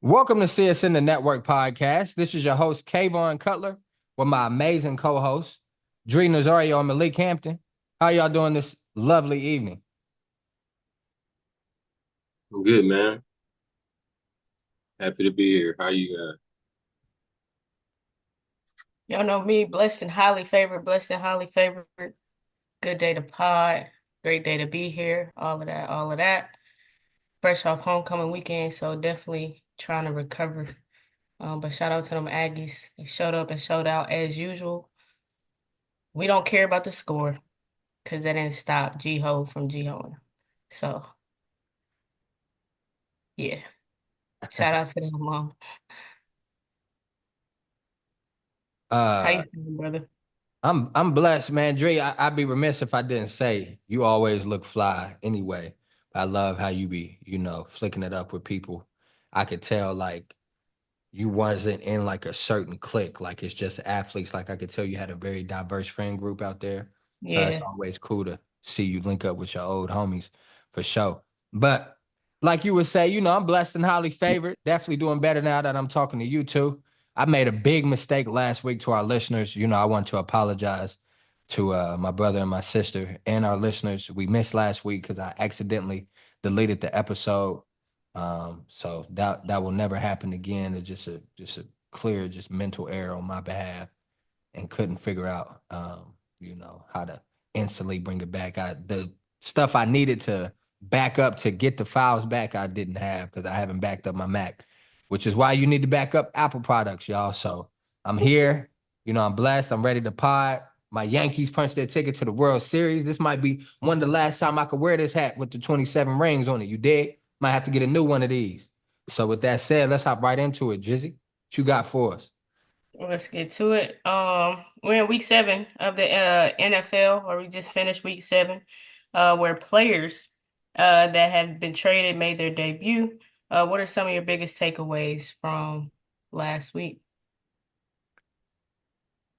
Welcome to CSN The Network Podcast. This is your host, Kayvon Cutler, with my amazing co-hosts, Dree Nazario and Malik Hampton. How y'all doing this lovely evening? I'm good, man. Happy to be here. How you guys? Y'all know me, blessed and highly favored, blessed and highly favored. Good day to pod, great day to be here, all of that, all of that. Fresh off homecoming weekend, so definitely trying to recover. But shout out to them Aggies. They showed up and showed out as usual. We don't care about the score because that didn't stop G-Ho from G-Hoing. So, yeah, shout out to them, mom. How Uh, you feeling, brother? I'm blessed, man. Dre, I'd be remiss if I didn't say you always look fly anyway. I love how you be, flicking it up with people. I could tell like you wasn't in like a certain clique, like it's just athletes. Like I could tell you had a very diverse friend group out there. So it's Yeah, always cool to see you link up with your old homies for sure. But like you would say, I'm blessed and highly favored. Definitely doing better now that I'm talking to you two. I made a big mistake last week to our listeners. I want to apologize to my brother and my sister and our listeners. We missed last week because I accidentally deleted the episode, so that will never happen again. It's just a clear just mental error on my behalf, and couldn't figure out how to instantly bring it back. The stuff I needed to back up to get the files back, I didn't have because I haven't backed up my Mac, which is why you need to back up Apple products, y'all. So I'm here. I'm blessed. I'm ready to pod. My Yankees punched their ticket to the World Series. This might be one of the last time I could wear this hat with the 27 rings on it. You dig? Might have to get a new one of these. So with that said, let's hop right into it, Jizzy. What you got for us? let's get to it. We're in week 7 of the NFL, or we just finished week 7, where players that have been traded made their debut. What are some of your biggest takeaways from last week?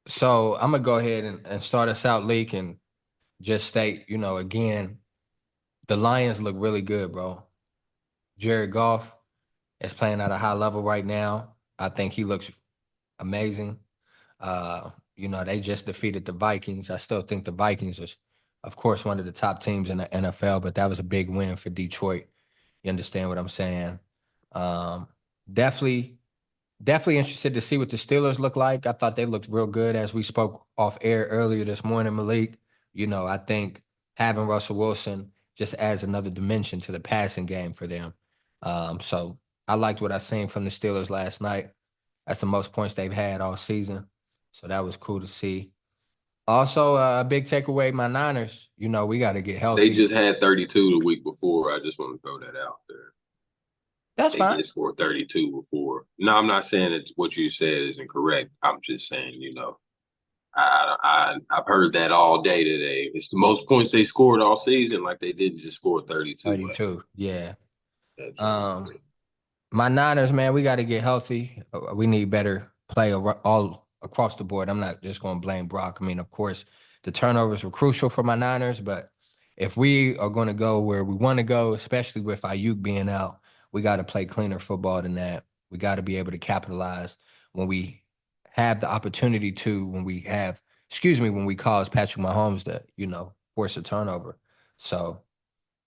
So I'm gonna go ahead and start us out, Leak, and just state, again, the Lions look really good, bro. Jared Goff is playing at a high level right now. I think he looks amazing. They just defeated the Vikings. I still think the Vikings are, of course, one of the top teams in the NFL, but that was a big win for Detroit. You understand what I'm saying? Um, definitely, definitely interested to see what the Steelers look like. I thought they looked real good as we spoke off air earlier this morning, Malik. I think having Russell Wilson just adds another dimension to the passing game for them. So I liked what I seen from the Steelers last night. That's the most points they've had all season. So that was cool to see. Also, a big takeaway, my Niners, we got to get They healthy. just had 32 the week before. I just want to throw that out there. That's They fine. did score 32 before. No, I'm not saying that what you said is incorrect. I'm just saying, I've heard that all day today. It's the most points they scored all season. Like they didn't just score 32 last. 32. Yeah. That's what I'm Um, saying. my Niners, man, we got to get healthy. We need better play all across the board. I'm not just going to blame Brock. I mean, of course, the turnovers were crucial for my Niners, but if we are going to go where we want to go, especially with Ayuk being out, we got to play cleaner football than that. We got to be able to capitalize when we have the opportunity to, when we cause Patrick Mahomes to, force a turnover. So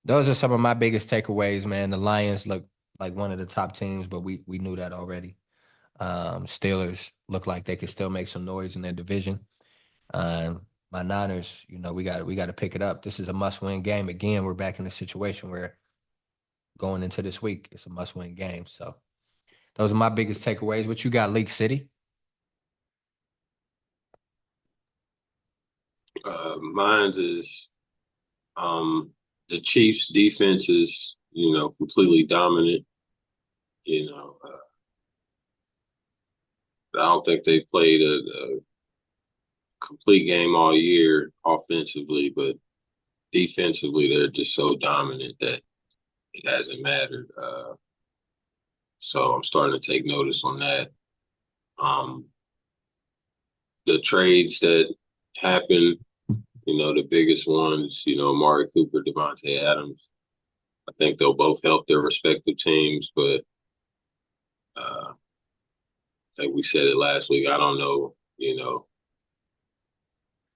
those are some of my biggest takeaways, man. The Lions look like one of the top teams, but we knew that already. Steelers look like they could still make some noise in their division. My Niners, we got to pick it up. This is a must-win game. Again, we're back in the situation where going into this week, it's a must-win game. So those are my biggest takeaways. What you got, Leak City? Mine is the Chiefs' defense is completely dominant. You know, I don't think they played a complete game all year offensively, but defensively they're just so dominant that it hasn't mattered. So I'm starting to take notice on that. Um, the trades that happen, the biggest ones, Amari Cooper, Devontae Adams. I think they'll both help their respective teams, but Like we said it last week, I don't know,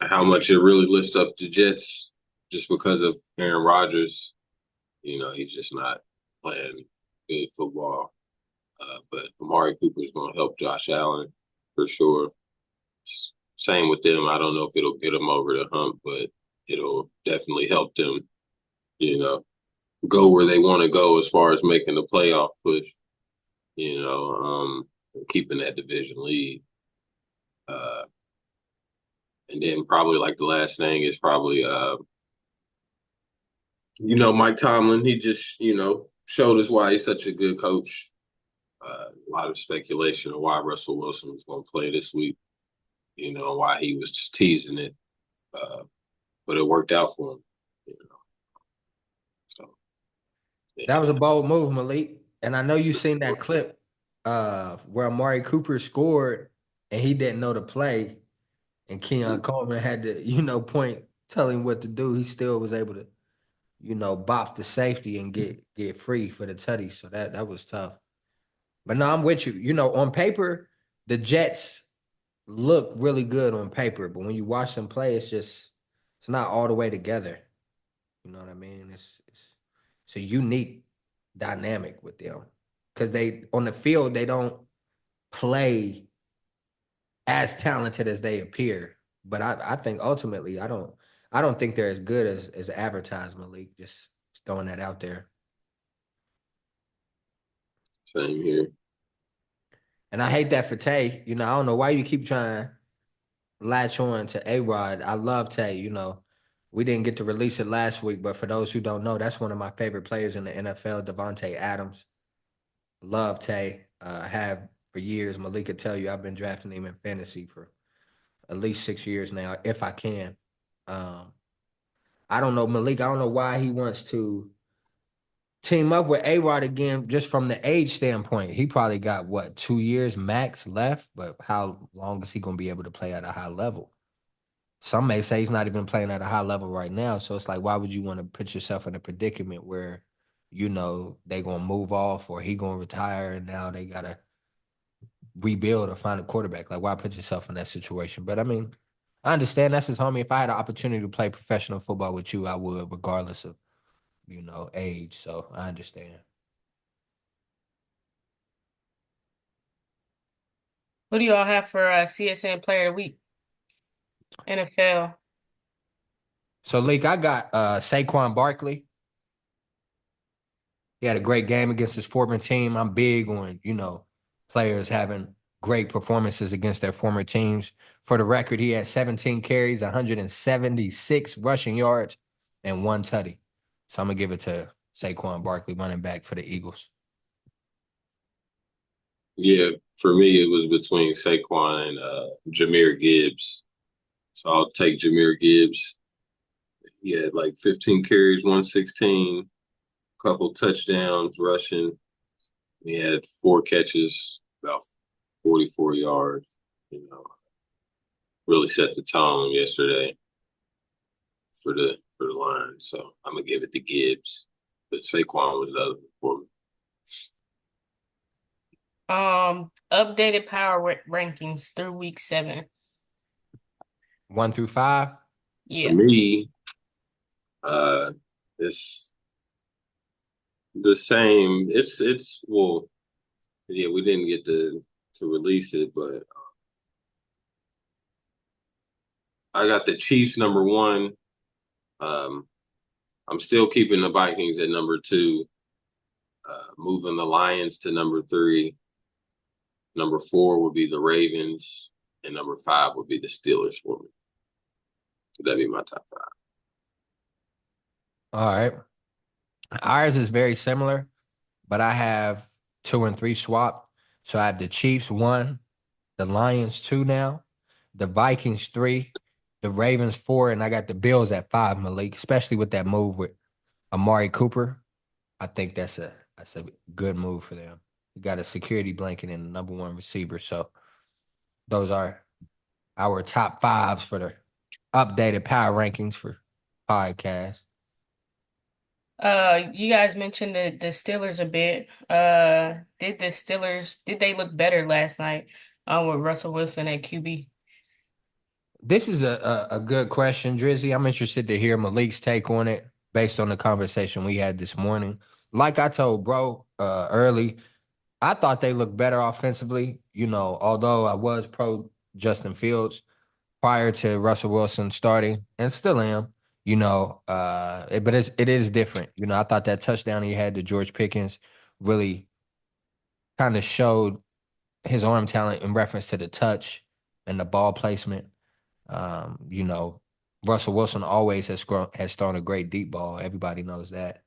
how much it really lifts up the Jets just because of Aaron Rodgers. He's just not playing good football. But Amari Cooper is going to help Josh Allen for sure. Same with them. I don't know if it'll get them over the hump, but it'll definitely help them, you know, go where they want to go as far as making the playoff push, keeping that division lead. And then probably like the last thing is probably, Mike Tomlin. He just, showed us why he's such a good coach. A lot of speculation on why Russell Wilson was going to play this week, why he was just teasing it. But it worked out for him. So, yeah. That was a bold move, Malik. And I know you seen that clip where Amari Cooper scored and he didn't know the play. And Keon Coleman had to, tell him what to do. He still was able to, bop the safety and get free for the tutty. So that was tough. But no, I'm with you. On paper, the Jets look really good on paper, but when you watch them play, it's not all the way together. You know what I mean? It's a unique dynamic with them because they on the field they don't play as talented as they appear. But I think ultimately I don't think they're as good as advertisement league. Just throwing that out there. Same here. And I hate that for Tay. I don't know why you keep trying to latch on to A-Rod. I love Tay. We didn't get to release it last week, but for those who don't know, that's one of my favorite players in the NFL, Devontae Adams. Love Tay. Have for years. Malik could tell you I've been drafting him in fantasy for at least 6 years now, if I can. I don't know, Malik. I don't know why he wants to team up with A-Rod again, just from the age standpoint. He probably got, 2 years max left, but how long is he going to be able to play at a high level? Some may say he's not even playing at a high level right now. So it's like, why would you want to put yourself in a predicament where, they going to move off or he going to retire and now they got to rebuild or find a quarterback? Like, why put yourself in that situation? But I mean, I understand that's his homie. If I had an opportunity to play professional football with you, I would, regardless of, age. So I understand. Who do y'all have for CSN Player of the Week? NFL. So, Leak, I got Saquon Barkley. He had a great game against his former team. I'm big on, players having great performances against their former teams. For the record, he had 17 carries, 176 rushing yards, and 1 tutty. So I'm going to give it to Saquon Barkley, running back for the Eagles. Yeah, for me, it was between Saquon and Jahmyr Gibbs. So I'll take Jahmyr Gibbs. He had like 15 carries, 116, couple touchdowns rushing. He had 4 catches, about 44 yards. Really set the tone yesterday for the line. So I'm gonna give it to Gibbs, but Saquon was the other for me. Updated power rankings through week 7. 1 through 5. For Yeah. me, it's the same. It's well, yeah, we didn't get to release it, but I got the Chiefs number 1. I'm still keeping the Vikings at number 2. Moving the Lions to number 3. Number 4 would be the Ravens, and number 5 would be the Steelers for me. So that'd be my top 5. All right. Ours is very similar, but I have 2 and 3 swapped. So I have the Chiefs 1, the Lions 2 now, the Vikings 3, the Ravens 4, and I got the Bills at 5, Malik, especially with that move with Amari Cooper. I think that's a good move for them. You got a security blanket and the number 1 receiver. So those are our top 5s for the updated power rankings for podcast. You guys mentioned the Steelers a bit. Did they look better last night, with Russell Wilson at QB? This is a good question, Drizzy. I'm interested to hear Malik's take on it based on the conversation we had this morning. Like I told bro early, I thought they looked better offensively. Although I was pro Justin Fields prior to Russell Wilson starting, and still am. But it is different. I thought that touchdown he had to George Pickens really kind of showed his arm talent in reference to the touch and the ball placement. Um, you know, Russell Wilson always has thrown a great deep ball. Everybody knows that.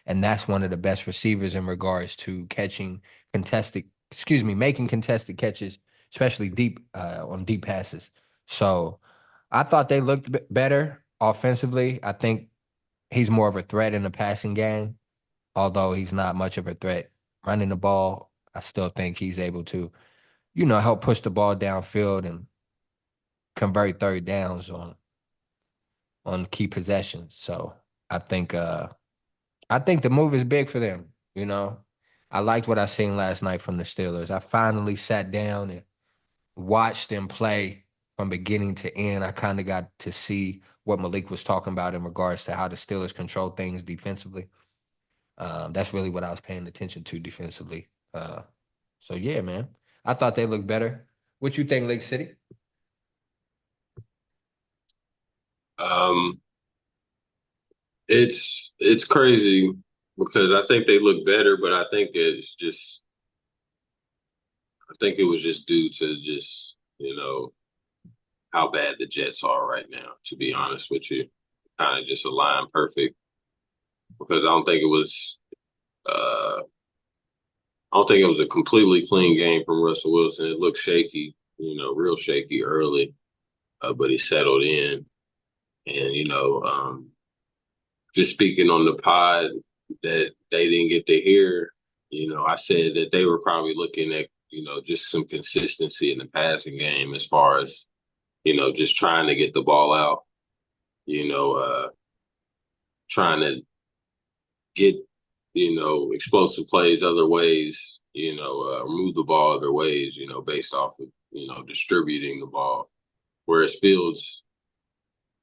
And that's one of the best receivers in regards to making contested catches, especially deep on deep passes. So I thought they looked better offensively. I think he's more of a threat in the passing game, although he's not much of a threat running the ball. I still think he's able to, help push the ball downfield and convert third downs on key possessions. So I think I think the move is big for them. I liked what I seen last night from the Steelers. I finally sat down and watched them play from beginning to end. I kind of got to see what Malik was talking about in regards to how the Steelers control things defensively. That's really what I was paying attention to defensively. So yeah, man, I thought they looked better. What you think, Lake City? Um, it's crazy because I think they look better, but I think it was just due to just how bad the Jets are right now. To be honest with you, kind of just aligned perfect because I don't think it was a completely clean game from Russell Wilson. It looked shaky, real shaky early, but he settled in. And, just speaking on the pod that they didn't get to hear, I said that they were probably looking at, just some consistency in the passing game as far as, just trying to get the ball out, you know, uh, trying to get, explosive plays other ways, move the ball other ways, based off of, distributing the ball. Whereas Fields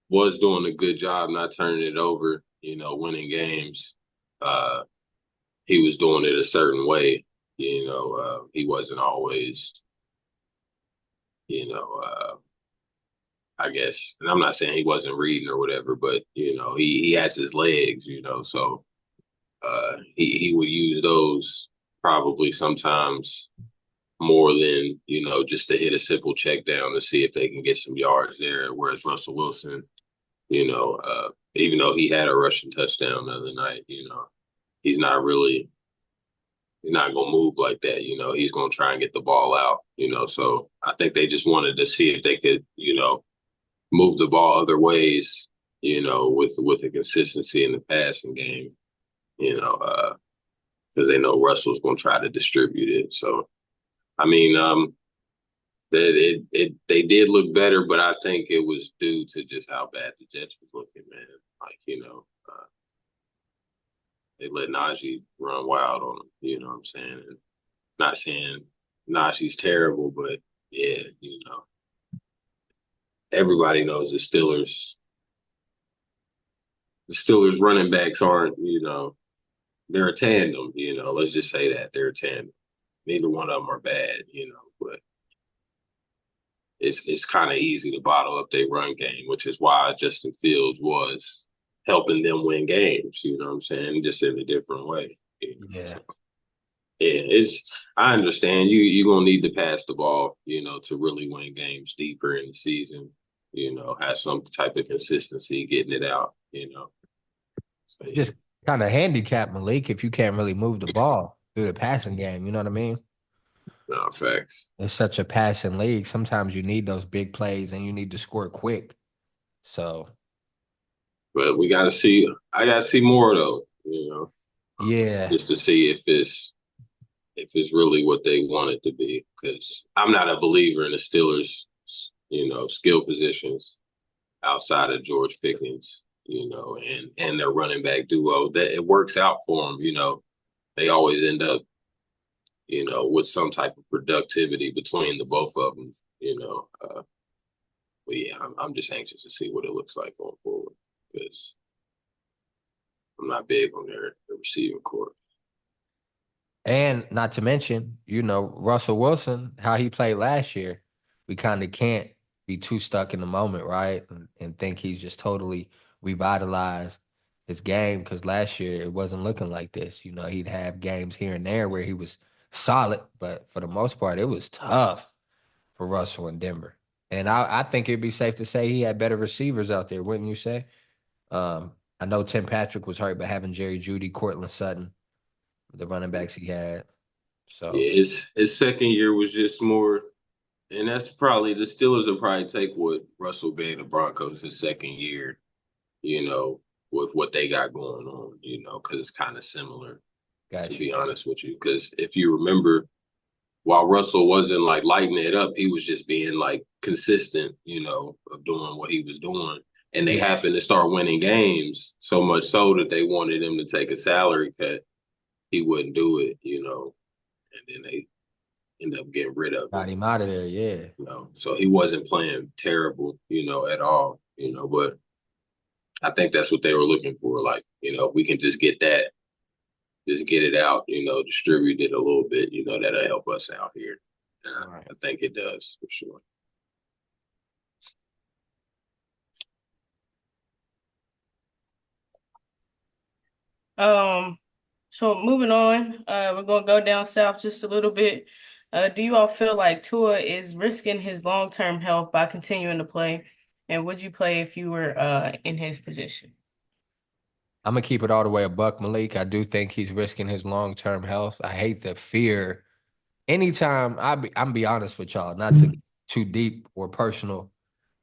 was doing a good job not turning it over, winning games. Uh, he was doing it a certain way. He wasn't always, you know, uh, I guess, and I'm not saying he wasn't reading or whatever, but, he has his legs, so he would use those probably sometimes more than, just to hit a simple check down to see if they can get some yards there. Whereas Russell Wilson, even though he had a rushing touchdown the other night, he's not really, he's not going to move like that. He's going to try and get the ball out, so I think they just wanted to see if they could, move the ball other ways, with a consistency in the passing game, because they know Russell's going to try to distribute it. So, I mean, that they did look better, but I think it was due to just how bad the Jets was looking, man. Like, they let Najee run wild on them, you know what I'm saying? And not saying Najee's terrible, but yeah, everybody knows the Steelers running backs aren't, they're a tandem, let's just say that they're a tandem. Neither one of them are bad, but it's kind of easy to bottle up their run game, which is why Justin Fields was helping them win games. You know what I'm saying? Just in a different way. Yeah. So, yeah, I understand you're gonna need to pass the ball, to really win games deeper in the season. Have some type of consistency getting it out. So, yeah. Just kind of handicap Malik if you can't really move the ball through the passing game. You know what I mean? No facts. It's such a passing league. Sometimes you need those big plays and you need to score quick. So But we gotta see. I gotta see more though. yeah, Just to see if it's really what they want it to be. Because I'm not a believer in the Steelers, skill positions outside of George Pickens. and their running back duo, that it works out for them. They always end up, with some type of productivity between the both of them. But yeah, I'm just anxious to see what it looks like going forward because I'm not big on their receiving core. And not to mention, Russell Wilson, how he played last year, we kind of can't be too stuck in the moment, right? And think he's just totally revitalized his game because last year it wasn't looking like this. He'd have games here and there where he was solid, but for the most part, it was tough for Russell in Denver. And I think it'd be safe to say he had better receivers out there, wouldn't you say? I know Tim Patrick was hurt, but having Jerry Jeudy, Cortland Sutton, the running backs he had. So Yeah, his second year was just more, and that's probably the Steelers will probably take what Russell gave the Broncos his second year, you know, with what they got going on, because it's kind of similar, to got you. be honest with you. Because if you remember, while Russell wasn't like lighting it up, he was just being like consistent, of doing what he was doing. And they Yeah. happened to start winning games so much so that they wanted him to take a salary cut. He wouldn't do it. And then they end up getting rid of Got him. him out of there, yeah. So he wasn't playing terrible, at all. But I think that's what they were looking for. Like, we can just get that, just get it out, distribute it a little bit, that'll help us out here. And Right. I think it does for sure. So moving on, we're gonna go down south just a little bit. Do you all feel like Tua is risking his long-term health by continuing to play? And would you play if you were in his position? I'm gonna keep it all the way a buck, Malik. I do think he's risking his long-term health. I hate the fear. Anytime I'm be honest with y'all, not to get too deep or personal.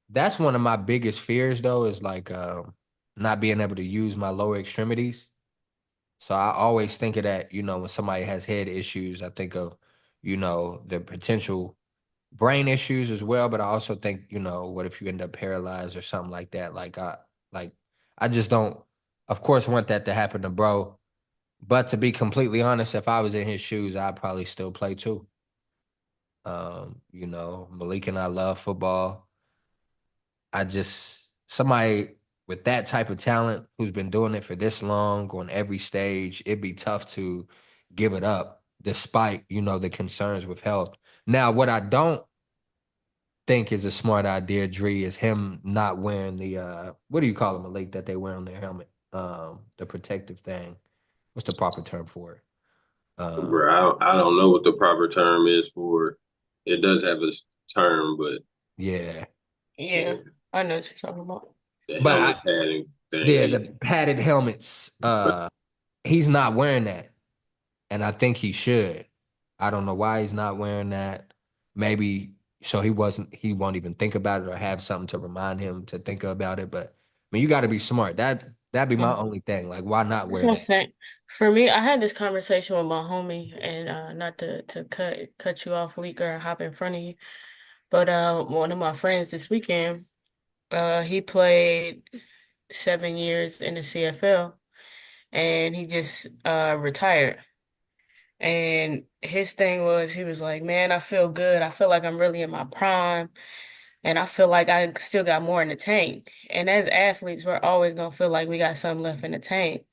That's one of my biggest fears though, is like not being able to use my lower extremities. So I always think of that, when somebody has head issues, I think of, the potential brain issues as well. But I also think, what if you end up paralyzed or something like that? Like I just don't, of course, want that to happen to bro. But to be completely honest, if I was in his shoes, I'd probably still play too. Malik and I love football. I just somebody with that type of talent who's been doing it for this long on every stage, it'd be tough to give it up despite, the concerns with health. Now, what I don't think is a smart idea, Dree, is him not wearing the what do you call it, Malik, that they wear on their helmet? The protective thing. What's the proper term for it? Bro, I don't know what the proper term is for it. It does have a term, but Yeah. Yeah, I know what you're talking about. the But helmet padding thing, yeah, the padded helmets, he's not wearing that. And I think he should. I don't know why he's not wearing that. Maybe so he won't even think about it or have something to remind him to think about it. But I mean, you got to be smart. That'd be my Mhm. only thing. Like, why not That's wear what I'm that? saying. For me, I had this conversation with my homie, and not to cut you off, Leak, or hop in front of you, but one of my friends this weekend, he played 7 years in the CFL, and he just retired. And his thing was, he was like, "Man, I feel good. I feel like I'm really in my prime, and I feel like I still got more in the tank." And as athletes, we're always gonna feel like we got something left in the tank.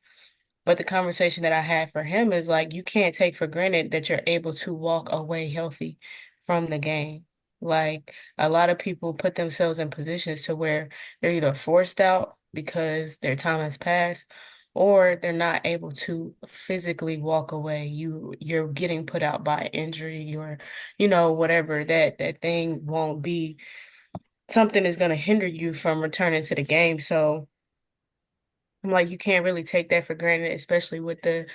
But the conversation that I had for him is like, you can't take for granted that you're able to walk away healthy from the game. Like, a lot of people put themselves in positions to where they're either forced out because their time has passed, or they're not able to physically walk away. You're getting put out by injury, whatever, that thing won't be something is going to hinder you from returning to the game. So I'm like, you can't really take that for granted, especially with the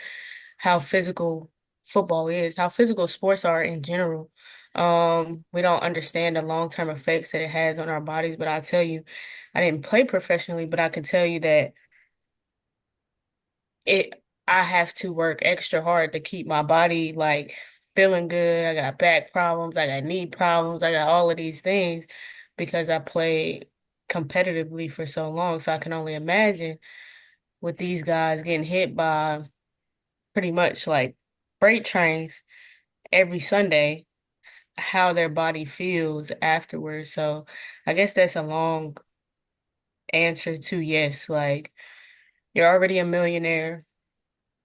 how physical football is, how physical sports are in general. We don't understand the long-term effects that it has on our bodies, but I tell you, I didn't play professionally, but I can tell you that I have to work extra hard to keep my body like feeling good. I got back problems, I got knee problems, I got all of these things because I played competitively for so long. So I can only imagine with these guys getting hit by pretty much like freight trains every Sunday, how their body feels afterwards. So I guess that's a long answer to yes. Like you're already a millionaire,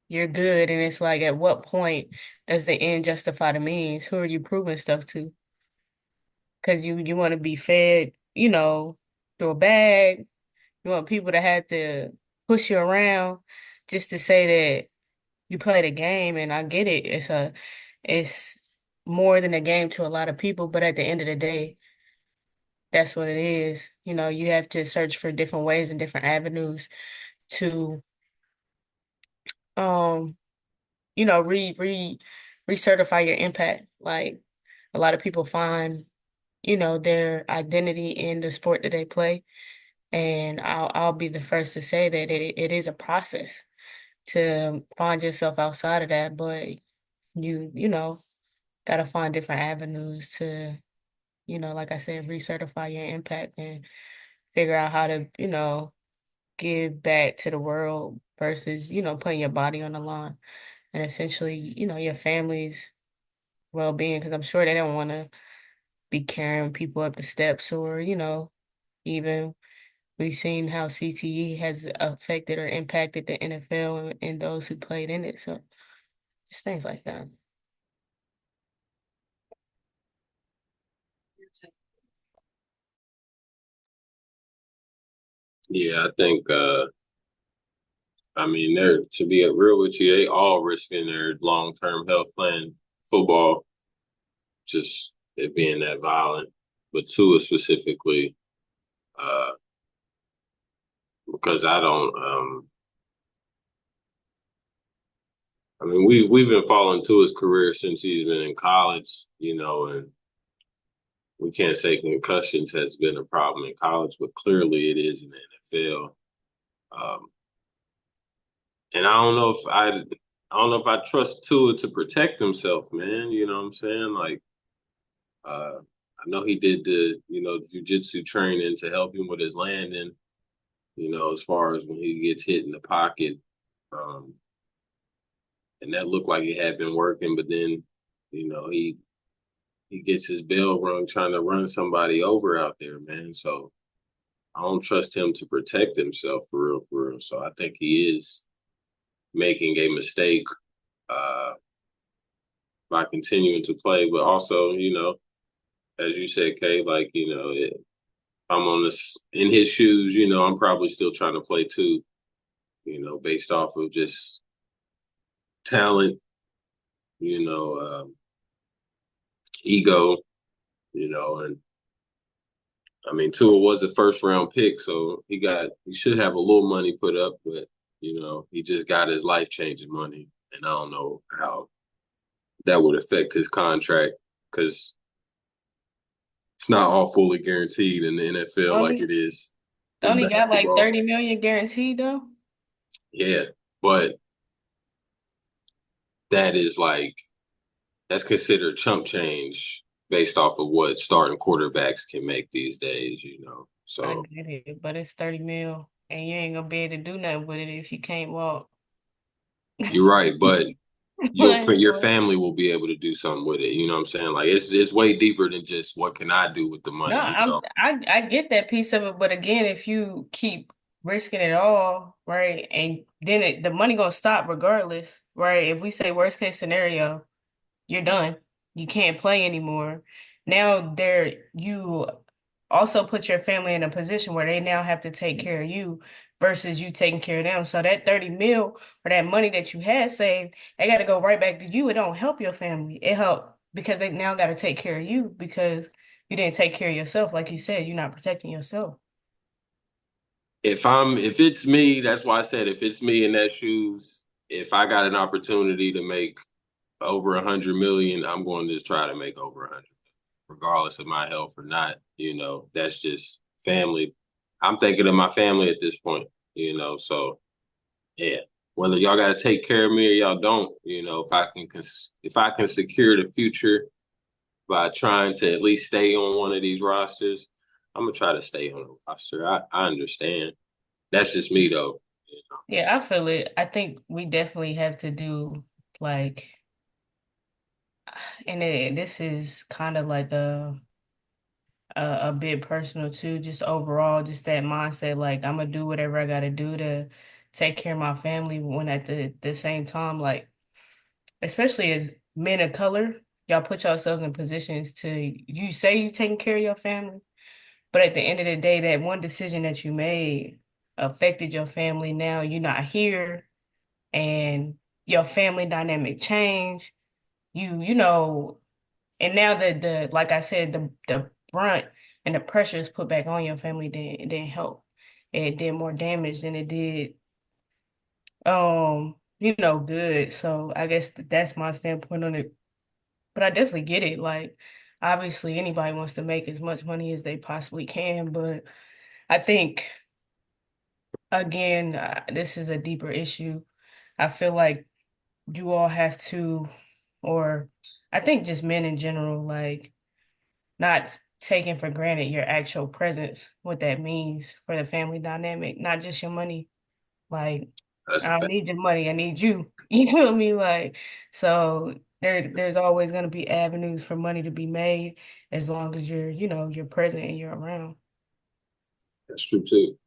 you're good, and it's like at what point does the end justify the means? Who are you proving stuff to? Because you want to be fed, through a bag. You want people to have to push you around just to say that you played a game, and I get it. It's more than a game to a lot of people, but at the end of the day, that's what it is. You have to search for different ways and different avenues to um, recertify your impact. Like a lot of people find, their identity in the sport that they play. And I'll be the first to say that it is a process to find yourself outside of that, but you gotta find different avenues to, like I said, recertify your impact and figure out how to, give back to the world versus, putting your body on the line and essentially, your family's well-being, because I'm sure they don't want to be carrying people up the steps or, even we've seen how CTE has affected or impacted the NFL and those who played in it. So just things like that. Yeah, I think I mean, they're to be real with you, they all risking their long term health playing football, just it being that violent. But Tua specifically, uh, because I don't I mean we've been following Tua's career since he's been in college, and we can't say concussions has been a problem in college, but clearly it is in the NFL. And I don't know if I trust Tua to protect himself, man. You know what I'm saying? Like, I know he did the jujitsu training to help him with his landing. As far as when he gets hit in the pocket, um, and that looked like it had been working, but then he gets his bell rung trying to run somebody over out there, man. So I don't trust him to protect himself for real. So I think he is making a mistake uh, by continuing to play, but also, as you said, Kay, like, I'm on this in his shoes, I'm probably still trying to play too, based off of just talent, you know, ego, and I mean, Tua was a first round pick, so he should have a little money put up, but he just got his life changing money, and I don't know how that would affect his contract because it's not all fully guaranteed in the NFL like Only it is in only got like basketball. 30 million guaranteed though. Yeah, but that is like that's considered chump change based off of what starting quarterbacks can make these days. I So get it, but it's 30 mil and you ain't gonna be able to do nothing with it if you can't walk. you're right, but But your family will be able to do something with it. You know what I'm saying? Like it's way deeper than just what can I do with the no, money. I get that piece of it, but again, if you keep risking it all, right, and then the money gonna stop regardless, right? If we say worst case scenario, you're done. You can't play anymore. Now you also put your family in a position where they now have to take care of you versus you taking care of them. So that 30 mil or that money that you had saved, they got to go right back to you. It don't help your family. It help because they now got to take care of you because you didn't take care of yourself. Like you said, you're not protecting yourself. If it's me, that's why I said if it's me in that shoes, if I got an opportunity to make over 100 million, I'm going to just try to make over 100, regardless of my health or not. That's just family. I'm thinking of my family at this point. So yeah, whether y'all got to take care of me or y'all don't, if I can secure the future by trying to at least stay on one of these rosters, I'm gonna try to stay on the roster. I understand. That's just me though. Yeah, I feel it. I think we definitely have to do like, and this is kind of like a bit personal too, just overall, just that mindset, like I'm gonna do whatever I gotta do to take care of my family when at the same time, like especially as men of color, y'all put yourselves in positions to you say you taking care of your family, but at the end of the day, that one decision that you made affected your family. Now you're not here and your family dynamic change. You know, and now the like I said, the brunt and the pressure is put back on your family didn't help. It did more damage than it did good. So I guess that's my standpoint on it. But I definitely get it. Like obviously anybody wants to make as much money as they possibly can, but I think again, this is a deeper issue. I feel like you all have to, or I think just men in general, like not taking for granted your actual presence, what that means for the family dynamic, not just your money. Like, That's I a don't fact. need your money, I need you. You know what I mean? Like, so there's always gonna be avenues for money to be made as long as you're present and you're around. That's true too.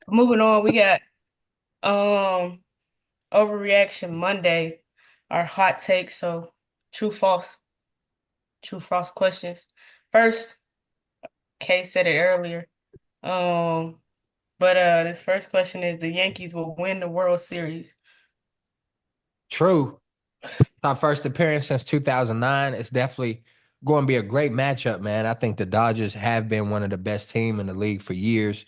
Moving on, we got um overreaction Monday, our hot takes. So true, false, true, false questions. First, Kay said it earlier. Um, but this first question is the Yankees will win the World Series. True. It's our first appearance since 2009. It's definitely going to be a great matchup, man. I think the Dodgers have been one of the best team in the league for years.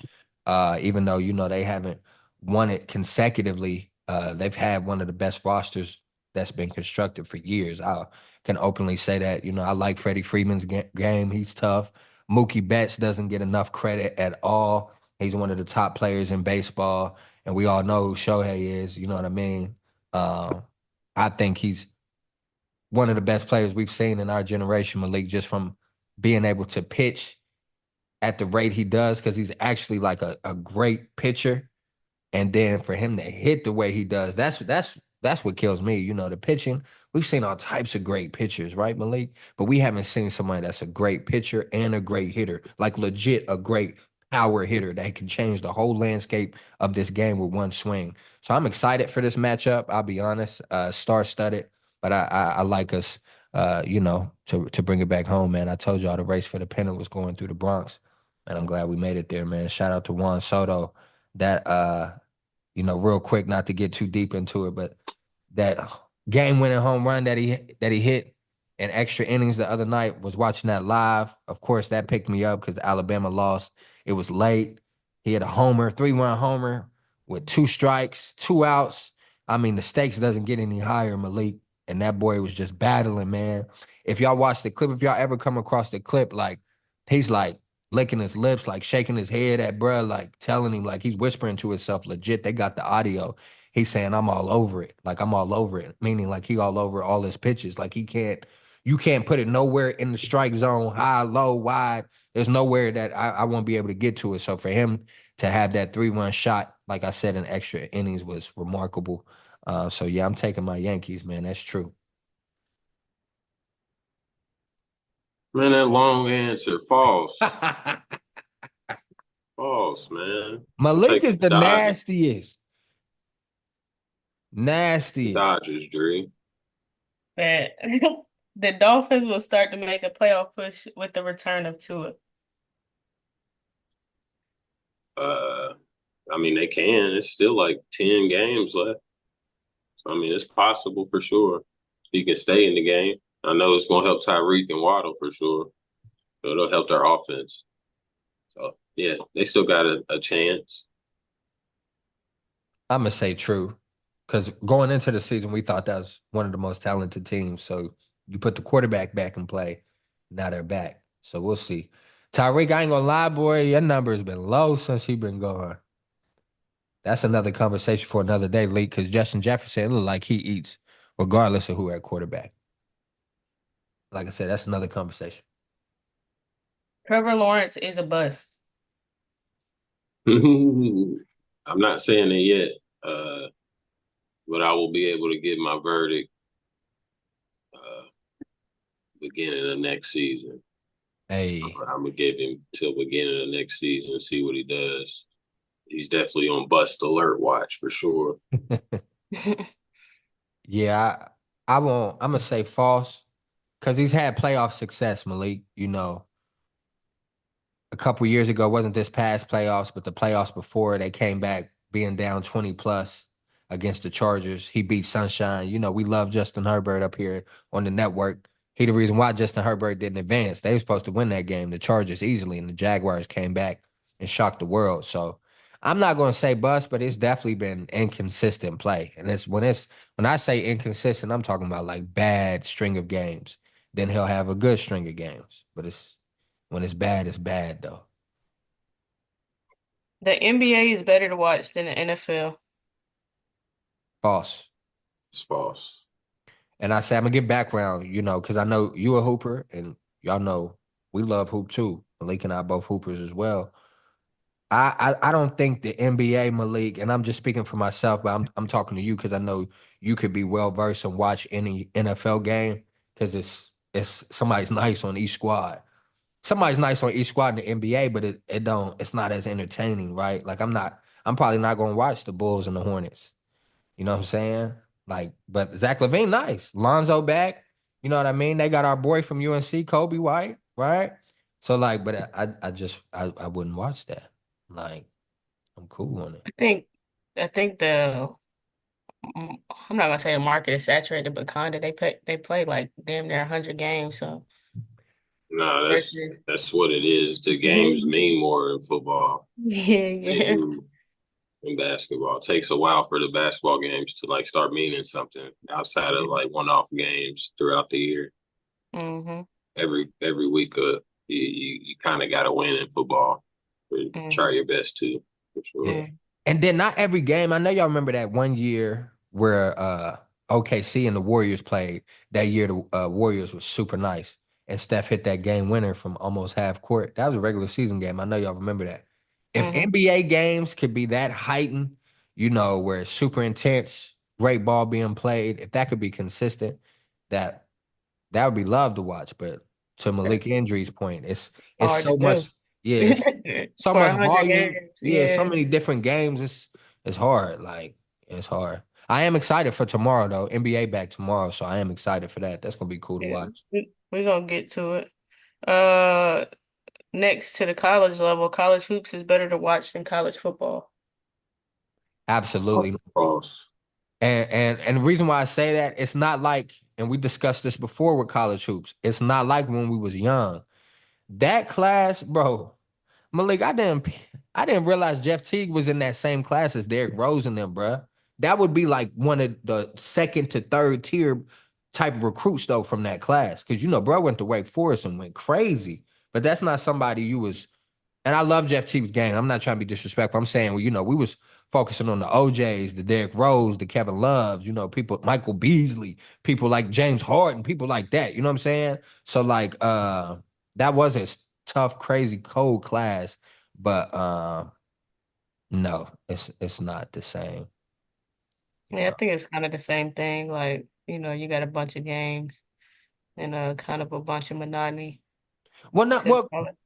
Even though, they haven't won it consecutively, they've had one of the best rosters that's been constructed for years. I can openly say that. I like Freddie Freeman's game. He's tough. Mookie Betts doesn't get enough credit at all. He's one of the top players in baseball, and we all know who Shohei is. You know what I mean? Uh, I think he's one of the best players we've seen in our generation, Malik, just from being able to pitch at the rate he does, because he's actually like a great pitcher. And then for him to hit the way he does, that's what kills me. The pitching. We've seen all types of great pitchers, right, Malik? But we haven't seen somebody that's a great pitcher and a great hitter, like legit a great power hitter that can change the whole landscape of this game with one swing. So I'm excited for this matchup. I'll be honest, star-studded, but I like us, to bring it back home, man. I told y'all the race for the pennant was going through the Bronx, and I'm glad we made it there, man. Shout out to Juan Soto. That real quick, not to get too deep into it, but that game-winning home run that he hit in extra innings the other night, was watching that live. Of course, that picked me up because Alabama lost. It was late. He had a homer, 3-run homer with 2 strikes, 2 outs. I mean, the stakes doesn't get any higher, Malik. And that boy was just battling, man. If y'all watch the clip, if y'all ever come across the clip, like he's like licking his lips, like shaking his head at bruh, like telling him, like he's whispering to himself, legit. They got the audio. He's saying, I'm all over it. Like I'm all over it. Meaning like he all over all his pitches. Like you can't put it nowhere in the strike zone, high, low, wide. There's nowhere that I won't be able to get to it. So for him to have that 3-run shot, like I said, in extra innings was remarkable. So yeah, I'm taking my Yankees, man. That's true. Man, that long answer, false. False, man. I'm Malik taking is the the Dodgers. nastiest. The Nastiest. Dodgers, Dre. That the Dolphins will start to make a playoff push with the return of Tua. Uh, I mean, they can. It's still like 10 games left. So, I mean, it's possible for sure. He can stay in the game. I know it's going to help Tyreek and Waddle for sure. So it'll help their offense. So, yeah, they still got a chance. I'm gonna say true, because going into the season, we thought that was one of the most talented teams. So you put the quarterback back in play, now they're back. So we'll see. Tyreek, I ain't gonna lie, boy, your number has been low since he been gone. That's another conversation for another day, Lee, because Justin Jefferson look like he eats regardless of who at quarterback. Like I said, that's another conversation. Trevor Lawrence is a bust. I'm not saying it yet, uh, but I will be able to give my verdict uh, beginning of next season. Hey, I'm gonna give him till beginning of next season, see what he does. He's definitely on bust alert watch for sure. yeah, I won't. I'm gonna say false because he's had playoff success, Malik. A couple years ago, wasn't this past playoffs, but the playoffs before they came back being down 20 plus against the Chargers. He beat Sunshine. We love Justin Herbert up here on the network. He the reason why Justin Herbert didn't advance. They were supposed to win that game, the Chargers easily, and the Jaguars came back and shocked the world. So I'm not going to say bust, but it's definitely been inconsistent play. And when I say inconsistent, I'm talking about like bad string of games. Then he'll have a good string of games. But it's bad though. The NBA is better to watch than the NFL. False. It's false. And I say I'm gonna get background, because I know you a hooper, and y'all know we love hoop too. Malik and I both hoopers as well. I don't think the NBA, Malik, and I'm just speaking for myself, but I'm talking to you because I know you could be well versed and watch any NFL game because it's somebody's nice on each squad. Somebody's nice on each squad in the NBA, but it's not as entertaining, right? Like I'm probably not gonna watch the Bulls and the Hornets. You know what I'm saying? Like, but Zach LaVine, nice. Lonzo back. You know what I mean? They got our boy from UNC, Kobe White, right? So like, but I wouldn't watch that. Like, I'm cool on it. I think I think I'm not gonna say the market is saturated, but kinda they play like damn near 100 games. So No, versus that's what it is. The games mean more in football. yeah, They yeah. do in basketball. It takes a while for the basketball games to like start meaning something outside of like one-off games throughout the year. hmm Every week, you kind of got to win in football. Or try hmm your best to, for sure. Yeah. hmm And then not every game. I know y'all remember that one year where OKC and the Warriors played. That year the Warriors was super nice. And Steph hit that game winner from almost half court. That was a regular season game. I know y'all remember that. If hmm NBA games could be that heightened, where it's super intense, great ball being played, if that could be consistent, that that would be love to watch. But to Malik Indri's point, it's Hard to so do much, yeah, it's so for much 100 volume. games. Yeah, so Yeah, many different games. It's hard. Like it's hard. I am excited for tomorrow though. NBA back tomorrow, so I am excited for that. That's gonna be cool to yeah. watch. We're gonna get to it. Uh, Next to the college level, college hoops is better to watch than college football. Absolutely. False. And the reason why I say that, it's not like, and we discussed this before with college hoops. It's not like when we was young. That class, bro. Malik, I didn't realize Jeff Teague was in that same class as Derrick Rose and them, bruh. That would be like one of the second to third tier type of recruits though from that class. Cause bro went to Wake Forest and went crazy. But that's not somebody you was, and I love Jeff Teague's game. I'm not trying to be disrespectful. I'm saying, well, we was focusing on the OJs, the Derrick Rose, the Kevin Loves, people, Michael Beasley, people like James Harden, people like that. You know what I'm saying? So like that was a tough, crazy, cold class, but no, it's not the same, you Yeah, I know. think it's kind of the same thing. Like, you got a bunch of games and kind of a bunch of monotony Well, not to well, call it.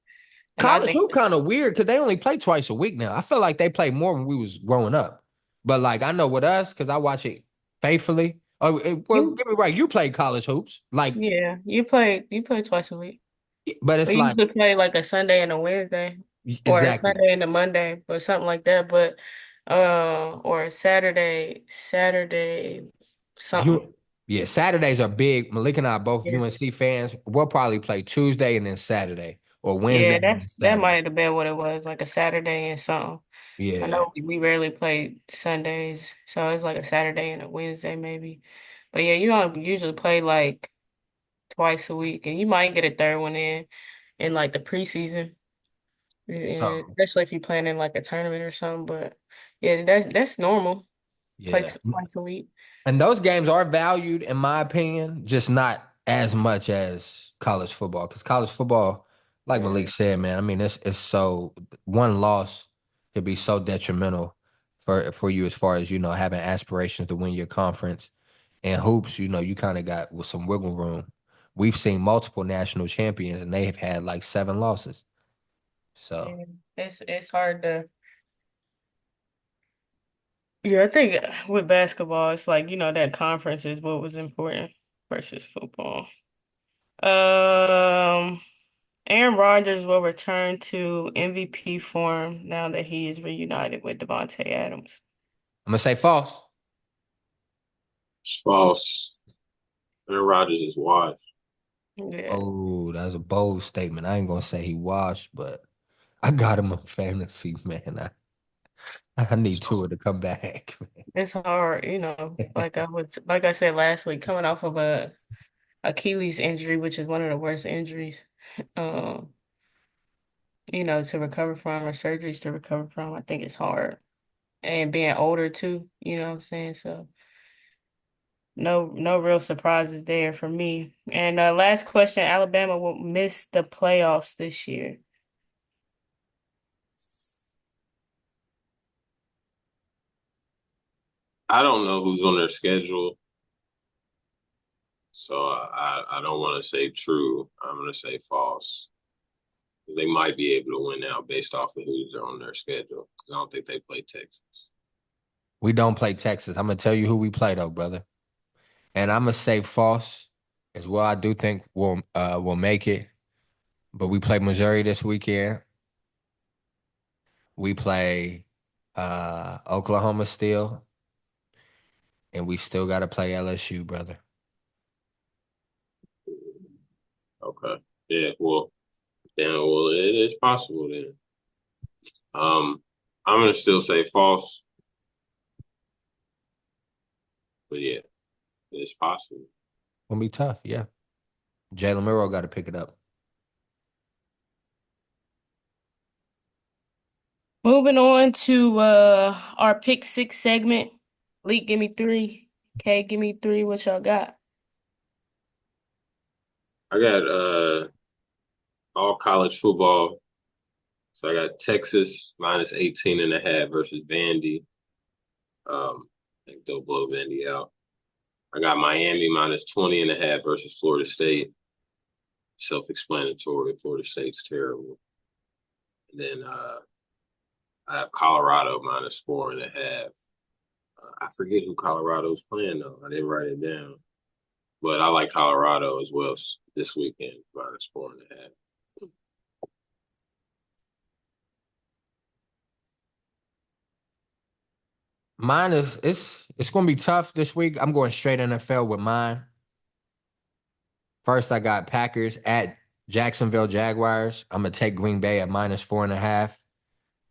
And I college think hoop kind of weird because they only play twice a week now. I feel like they play more when we was growing up. But like I know with us, because I watch it faithfully. Oh, well, you, get me right. You played college hoops, like, yeah, you play twice a week. but it's We like usually play like a Sunday and a Wednesday, or a exactly. Sunday and a Monday, or something like that. But or a Saturday, something. You, yeah, Saturdays are big. Malik and I are both Yeah, UNC fans. We'll probably play Tuesday and then Saturday, or Wednesday yeah, and then that Saturday. might have been what it was, like a Saturday and something. I Yeah. know we rarely play Sundays, so it's like a Saturday and a Wednesday maybe. But yeah, you don't usually play like twice a week, and you might get a third one in like the preseason, yeah, So especially if you're playing in like a tournament or something. But yeah, that's normal. Play yeah. twice a week. And those games are valued, in my opinion, just not as much as college football. Because college football, Like Yeah. Malik said, man, I mean, it's so one loss could be so detrimental for you as far as, having aspirations to win your conference. And hoops, you kind of got with some wiggle room. We've seen multiple national champions and they have had like 7 losses. So Yeah. It's hard to. Yeah, I think with basketball, it's like, that conference is what was important versus football. Um, Aaron Rodgers will return to MVP form now that he is reunited with Devontae Adams. I'm gonna say false. It's false. Aaron Rodgers is washed. Yeah, Oh, that's a bold statement. I ain't gonna say he washed, but I got him on fantasy, man. I need So Tua to come back. it's hard, like I said last week, coming off of a Achilles injury, which is one of the worst injuries, um, to recover from or surgeries to recover from. I think it's hard. And being older too, you know what I'm saying? So no real surprises there for me. And last question, Alabama will miss the playoffs this year. I don't know who's on their schedule, so I don't want to say true. I'm going to say false. They might be able to win now based off of who's on their schedule. I don't think they play Texas. We don't play Texas. I'm gonna tell you who we play though, brother. And I'm gonna say false as well. I do think we'll make it, but we play Missouri this weekend. We play Oklahoma still, and we still got to play LSU, brother. Okay. Yeah. Well, it is possible then. I'm gonna still say false, but yeah, it's possible. Gonna be tough, yeah. Jalen Murrow got to pick it up. Moving on to our pick six segment. Leak, give me three. K, give me three. What y'all got? I got all college football. So I got Texas minus 18.5 versus Vandy. I think they'll blow Vandy out. I got Miami minus 20.5 versus Florida State. Self-explanatory. Florida State's terrible. And then I have Colorado minus 4.5. I forget who Colorado's playing though. I didn't write it down, but I like Colorado as well this weekend minus 4.5. Mine is it's gonna be tough this week. I'm going straight NFL with mine. First, I got Packers at Jacksonville Jaguars. I'm gonna take Green Bay at minus 4.5.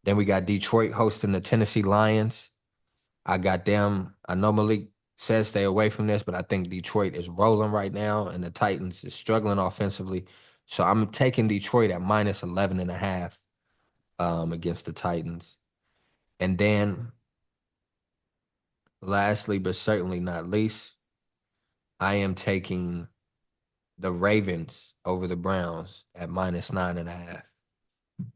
Then we got Detroit hosting the Tennessee Lions. I got them. I know Malik says stay away from this, but I think Detroit is rolling right now, and the Titans is struggling offensively. So I'm taking Detroit at minus 11.5 against the Titans. And then lastly, but certainly not least, I am taking the Ravens over the Browns at minus 9.5. And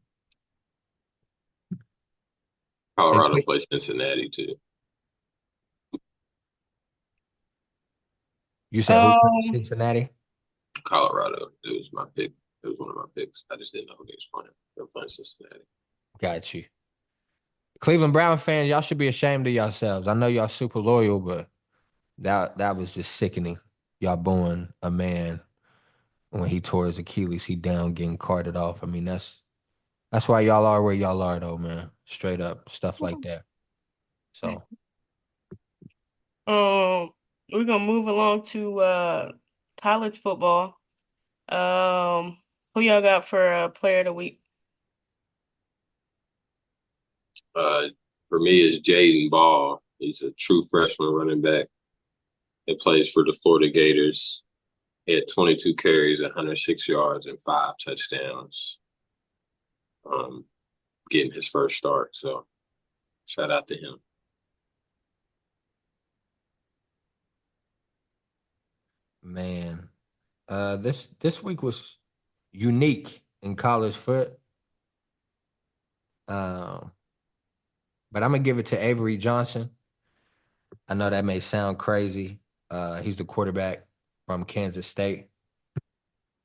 Colorado quick, plays Cincinnati too. you said who played Um, Cincinnati? Colorado. It was my pick. It was one of my picks. I just didn't know who they was playing. They're playing Cincinnati. Got you. Cleveland Brown fans, y'all should be ashamed of yourselves. I know y'all super loyal, but that was just sickening. Y'all booing a man when he tore his Achilles, he down getting carted off. I mean, that's why y'all are where y'all are though, man. Straight up stuff like that. So um, we're gonna move along to college football. Who y'all got for player of the week? Uh, for me, is Jaden Ball. He's a true freshman running back that plays for the Florida Gators. He had 22 carries, 106 yards, and 5 touchdowns. Um, Getting his first start. So shout out to him. man, this week was unique in college foot. Um, but I'm gonna give it to Avery Johnson. I know that may sound crazy. He's the quarterback from Kansas State.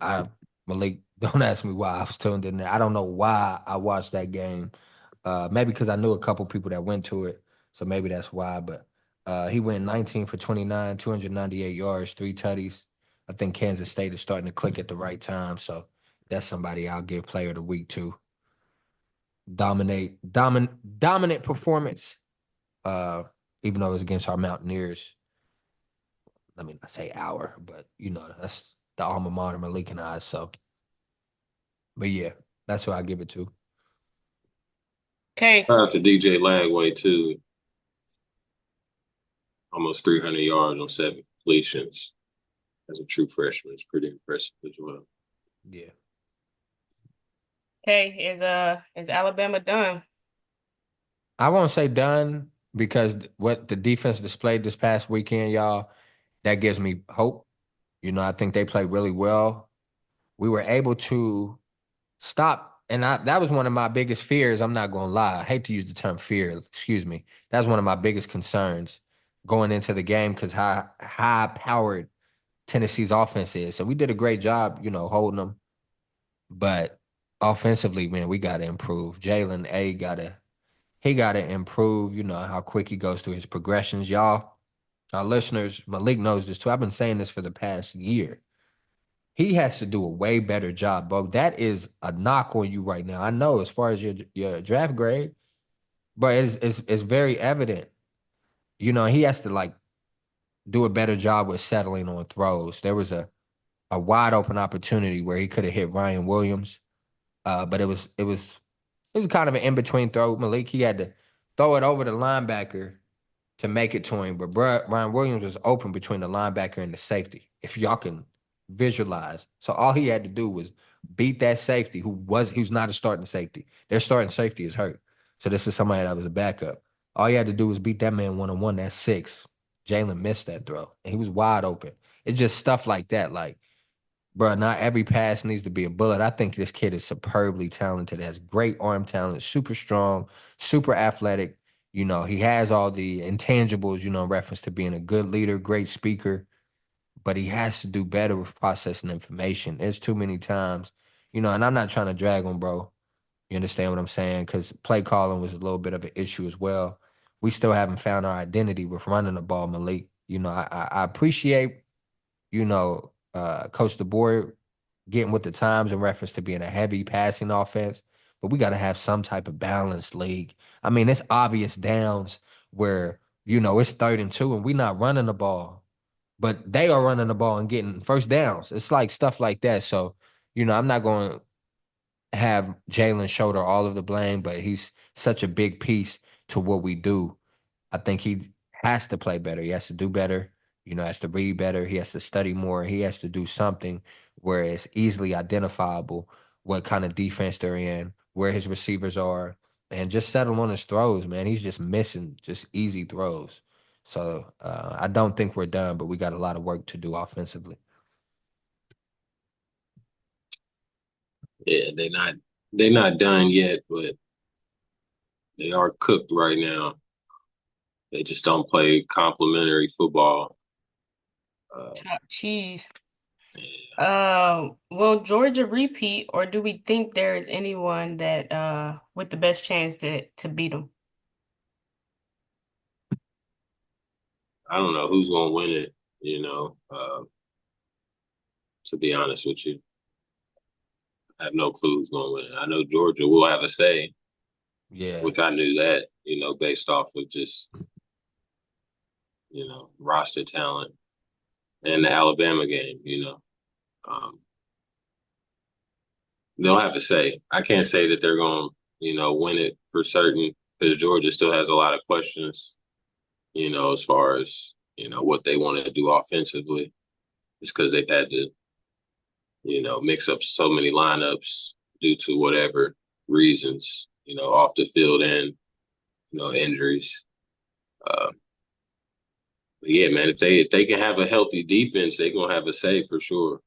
I Malik, don't ask me why I was tuned in there. I don't know why I watched that game. Maybe because I knew a couple people that went to it, so maybe that's why. But he went 19 for 29, 298 yards, 3 tutties. I think Kansas State is starting to click at the right time, so that's somebody I'll give Player of the Week to. Dominant performance. Uh, Even though it was against our Mountaineers. Let me not say our, but that's the alma mater Malik and I. So, but yeah, that's who I give it to. Okay. Shout out to DJ Lagway too. Almost 300 yards on 7 completions as a true freshman. It's pretty impressive as well. Yeah. Okay. Is Alabama done? I won't say done because what the defense displayed this past weekend, y'all, that gives me hope. I think they played really well. We were able to stop, and that was one of my biggest fears. I'm not going to lie. I hate to use the term fear. Excuse me. That's one of my biggest concerns going into the game because how high powered Tennessee's offense is. So we did a great job, holding them. But offensively, man, we got to improve. Jalen A got to improve. You know how quick he goes through his progressions, y'all. Our listeners, Malik knows this too. I've been saying this for the past year. He has to do a way better job, bro. That is a knock on you right now. I know as far as your draft grade, but it's very evident. He has to like do a better job with settling on throws. There was a wide open opportunity where he could have hit Ryan Williams, but it was kind of an in between throw. Malik, he had to throw it over the linebacker to make it to him. But bruh, Ryan Williams was open between the linebacker and the safety. If y'all can visualize. So all he had to do was beat that safety who's not a starting safety. Their starting safety is hurt. So this is somebody that was a backup. All he had to do was beat that man one-on-one. That's six. Jalen missed that throw. And he was wide open. It's just stuff like that. Like, bro, not every pass needs to be a bullet. I think this kid is superbly talented, has great arm talent, super strong, super athletic. He has all the intangibles, in reference to being a good leader, great speaker, but he has to do better with processing information. There's too many times, and I'm not trying to drag him, bro. You understand what I'm saying? Because play calling was a little bit of an issue as well. We still haven't found our identity with running the ball, Malik. I appreciate Coach DeBoer getting with the times in reference to being a heavy passing offense, but we got to have some type of balanced league. I mean, it's obvious downs where, it's 3rd and 2 and we not running the ball, but they are running the ball and getting first downs. It's like stuff like that. So, I'm not going to have Jalen shoulder all of the blame, but he's such a big piece to what we do. I think he has to play better. He has to do better. Has to read better. He has to study more. He has to do something where it's easily identifiable what kind of defense they're in, where his receivers are, and just settle on his throws, man. He's just missing just easy throws. So I don't think we're done, but we got a lot of work to do offensively. Yeah, they're not done yet, but they are cooked right now. They just don't play complementary football. Top cheese. Yeah, Will Georgia repeat, or do we think there is anyone that with the best chance to beat them? I don't know who's gonna win it. To be honest with you, I have no clue who's gonna win it. I know Georgia will have a say, Yeah. which I knew that, based off of just roster talent and the Alabama game. Um, they'll have to say. I can't say that they're going to, win it for certain because Georgia still has a lot of questions, as far as, what they want to do offensively. Just because they've had to, mix up so many lineups due to whatever reasons, off the field and, injuries. Uh, but yeah, man, if they can have a healthy defense, they're going to have a say for sure.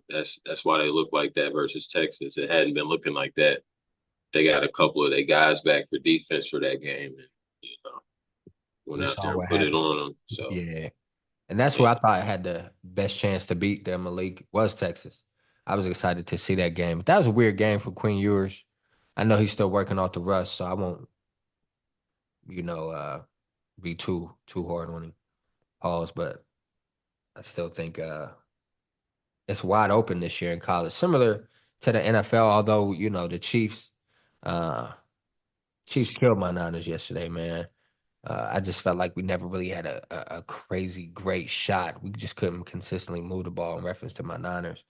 That's why they look like that versus Texas. It hadn't been looking like that. They got a couple of their guys back for defense for that game, and went We out saw there and what put it happened. on them. So Yeah. And that's who yeah, I thought had the best chance to beat them in the league was Texas. I was excited to see that game. But that was a weird game for Quinn Ewers. I know he's still working off the rust, so I won't, you know, be too hard on him. Pause, but I still think it's wide open this year in college, similar to the NFL. Although the uh, Chiefs killed my Niners yesterday, man. I just felt like we never really had a crazy great shot. We just couldn't consistently move the ball in reference to my Niners.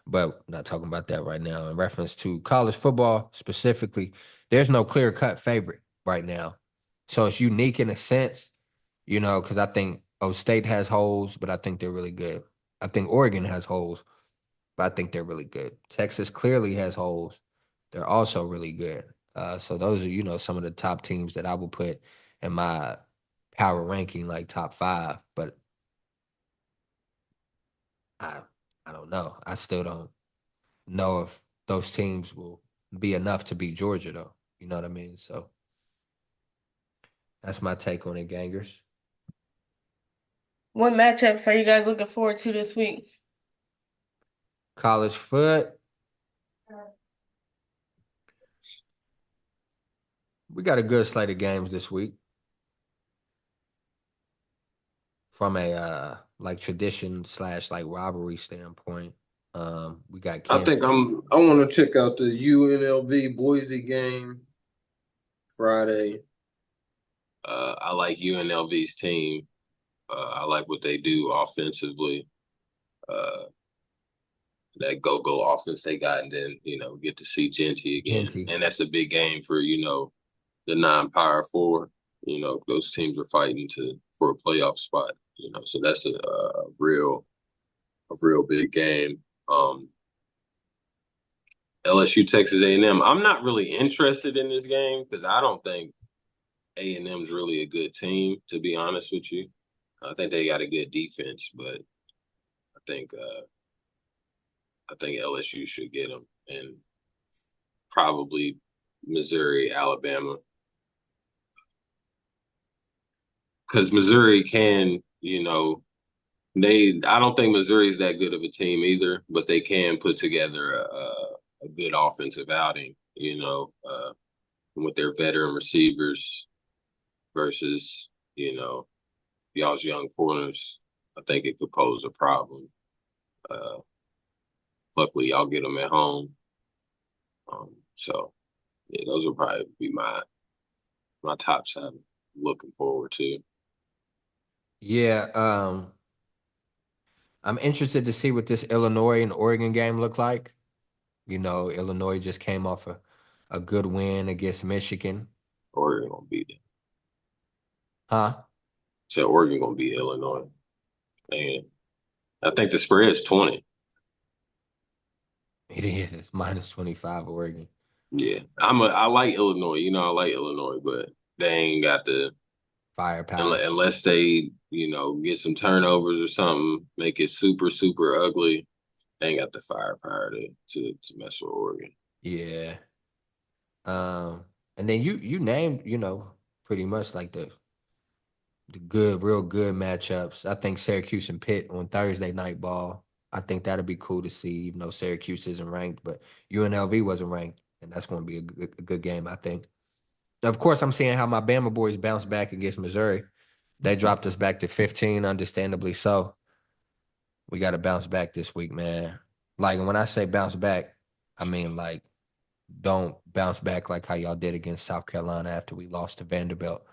But not talking about that right now. In reference to college football specifically, there's no clear cut favorite right now. So it's unique in a sense, because I think State has holes, but I think they're really good. I think Oregon has holes, but I think they're really good. Texas clearly has holes. They're also really good. So those are, some of the top teams that I will put in my power ranking, like top five. But I, I don't know. I still don't know if those teams will be enough to beat Georgia, though. You know what I mean? So that's my take on it, gangers. What matchups are you guys looking forward to this week? College foot. We got a good slate of games this week. From a like tradition slash like rivalry standpoint. We got I think Kansas. I want to check out the UNLV Boise game Friday. I like UNLV's team. I like what they do offensively. Uh, that go offense they got, and then get to see Genty again, Genty. and that's a big game for the non-power four. Those teams are fighting for a playoff spot. So that's a real big game. LSU Texas A&M. I'm not really interested in this game because I don't think A&M's really a good team. To be honest with you, I think they got a good defense, but I think uh, I think LSU should get them, and probably Missouri, Alabama, because Missouri can, I don't think Missouri's that good of a team either, but they can put together a good offensive outing, with their veteran receivers versus, y'all's young corners. I think it could pose a problem. Uh, Luckily, y'all get them at home. So, yeah, those will probably be my top seven. Looking forward to. Yeah, I'm interested to see what this Illinois and Oregon game look like. Illinois just came off a good win against Michigan. Oregon gonna beat it. Huh? So Oregon gonna beat Illinois, and I think the spread is 20. It is. It's minus 25 Oregon. Yeah, I like Illinois. I like Illinois, but they ain't got the Firepower. unless they get some turnovers or something, make it super super ugly. They ain't got the firepower to mess with Oregon. Yeah. And then you named, pretty much like the good, real good matchups. I think Syracuse and Pitt on Thursday night ball. I think that'll be cool to see, even though Syracuse isn't ranked, but UNLV wasn't ranked, and that's going to be a good game, I think. Of course, I'm seeing how my Bama boys bounced back against Missouri. They dropped us back to 15, understandably so. We got to bounce back this week, man. Like, when I say bounce back, I mean like don't bounce back like how y'all did against South Carolina after we lost to Vanderbilt.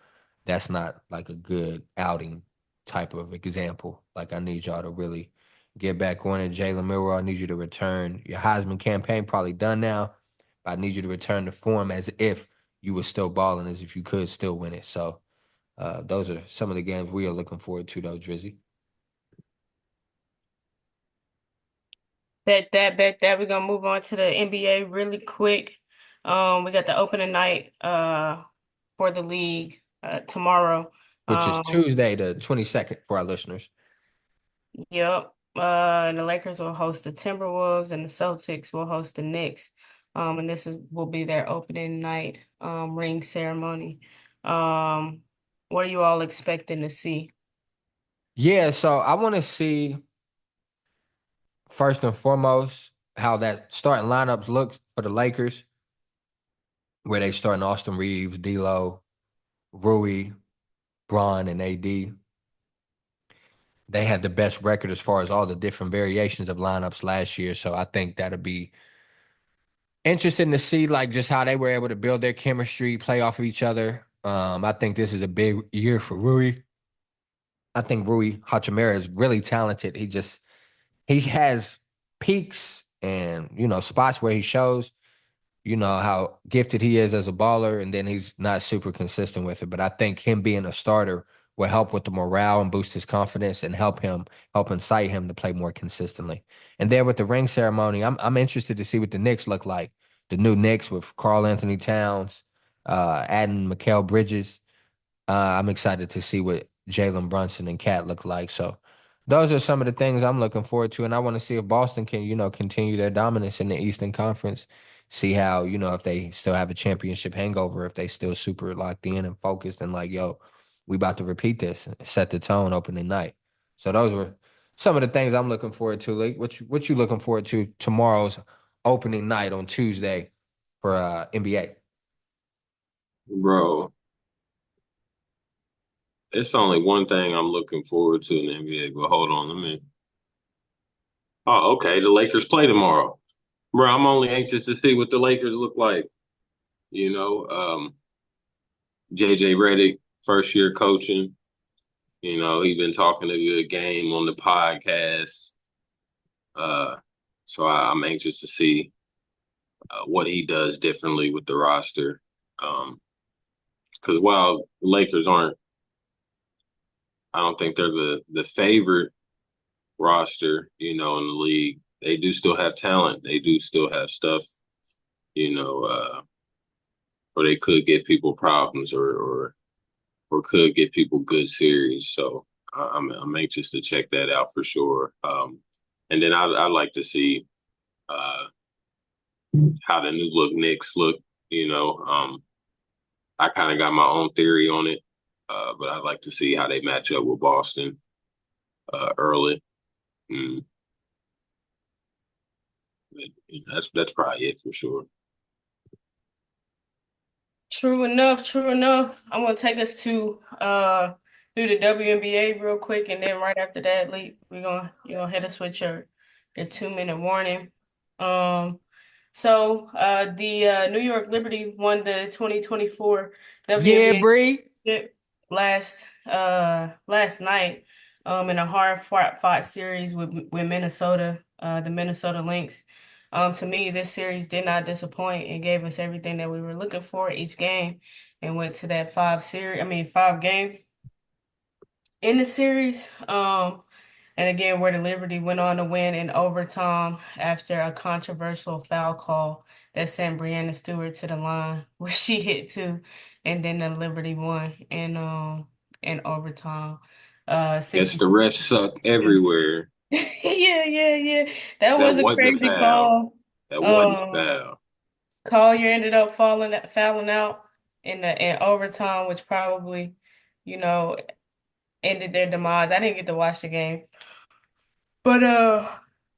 That's not like a good outing type of example. Like I need y'all to really get back on it. Jalen Milroe, I need you to return. Your Heisman campaign probably done now, but I need you to return to form as if you were still balling, as if you could still win it. So those are some of the games we are looking forward to, though, Drizzy. Bet that. We're gonna move on to the NBA really quick. We got the opening night for the league tomorrow. Which is Um, Tuesday the 22nd for our listeners. yep. And the Lakers will host the Timberwolves, and the Celtics will host the Knicks. And will be their opening night ring ceremony. Um, what are you all expecting to see? Yeah, so I want to see first and foremost how that starting lineups looks for the Lakers, where they starting Austin Reeves, D'Lo, Rui, Bron, and AD. They had the best record as far as all the different variations of lineups last year, so I think that'll be interesting to see, like just how they were able to build their chemistry, play off of each other. I think this is a big year for Rui. I think Rui Hachimura is really talented. He has peaks and spots where he shows how gifted he is as a baller, and then he's not super consistent with it. But I think him being a starter will help with the morale and boost his confidence and help incite him to play more consistently. And then with the ring ceremony, I'm interested to see what the Knicks look like. The new Knicks with Karl Anthony Towns, adding Mikal Bridges. I'm excited to see what Jalen Brunson and Cat look like. So those are some of the things I'm looking forward to. And I want to see if Boston can, continue their dominance in the Eastern Conference. See how, if they still have a championship hangover, if they still super locked in and focused and like, yo, we about to repeat this, set the tone opening night. So those were some of the things I'm looking forward to. Like what you looking forward to tomorrow's opening night on Tuesday for NBA? Bro, it's only one thing I'm looking forward to in the NBA, but hold on, let me. Oh, okay. The Lakers play tomorrow. Bro, I'm only anxious to see what the Lakers look like. You know, JJ Redick, first year coaching. He been talking a good game on the podcast. Uh, so I'm anxious to see what he does differently with the roster. Because while the Lakers aren't, I don't think they're the favorite roster, in the league. They do still have talent. They do still have stuff, you know, uh, or they could give people problems or could give people good series. So I'm anxious to check that out for sure. And then I'd like to see uh, how the new look Knicks look. I kind of got my own theory on it, but I'd like to see how they match up with Boston early. Mm, that's probably it for sure. True enough, true enough. I'm gonna take us to through the WNBA real quick, and then right after that, Lee, you're gonna hit us with your 2 minute warning. Um, the New York Liberty won the 2024 Yeah, WNBA Bree. championship last night in a hard fought series with Minnesota, the Minnesota Lynx. To me, this series did not disappoint and gave us everything that we were looking for each game, and went to that 5 games in the series. And again, where the Liberty went on to win in overtime after a controversial foul call that sent Breanna Stewart to the line where she hit two, and then the Liberty won in overtime. Guess 60. the refs suck everywhere. Yeah, yeah, yeah. That That was a wasn't a crazy foul. call. That wasn't a Um, foul. Collier ended up fouling out in overtime, which probably, you know, ended their demise. I didn't get to watch the game, but it Hold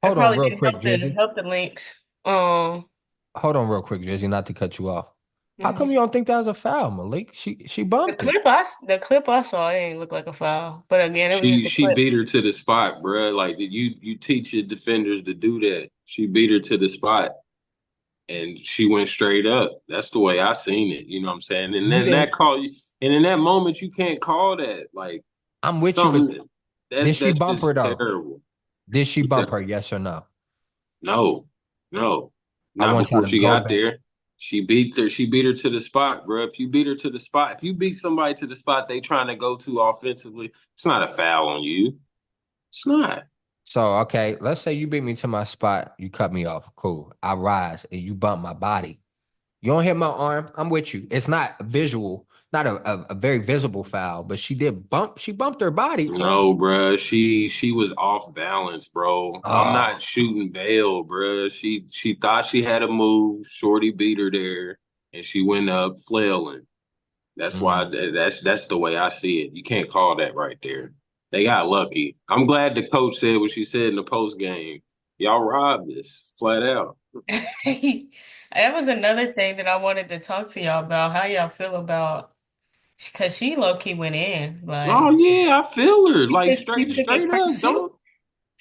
on probably real didn't quick, Drizzy. help the Lynx. Hold on real quick, Drizzy, not to cut you off. How come Mhm. you don't think that was a foul, Malik? She bumped it. The clip I saw, it didn't look like a foul, but again, it was She just a she clip. beat her to the spot, bruh. Like you teach your defenders to do that. She beat her to the spot and she went straight up. That's the way I seen it. You know what I'm saying? And You then didn't. in that moment you can't call that. Like I'm with you, but something did she that's bump her just though? terrible. Did she Yeah. bump her? Yes or no? No, no, I not want y'all before to she go got back. there. She beat her to the spot, bro. If you beat her to the spot, if you beat somebody to the spot they trying to go to offensively, it's not a foul on you. It's not. So, okay, let's say you beat me to my spot, you cut me off. Cool. I rise and you bump my body. You don't hit my arm. I'm with you. It's not visual not a very visible foul, but she bumped her body. No, bruh. She was off balance, bro. I'm Oh, not shooting bail, bruh. She thought she had a move. Shorty beat her there, and she went up flailing. That's why mm. that's the way I see it. You can't call that right there. They got lucky. I'm glad the coach said what she said in the post game. Y'all robbed this flat out. That was another thing that I wanted to talk to y'all about. How y'all feel about, because she low key went in. Oh Like yeah, I feel her. Like she took it straight up. personal. Don't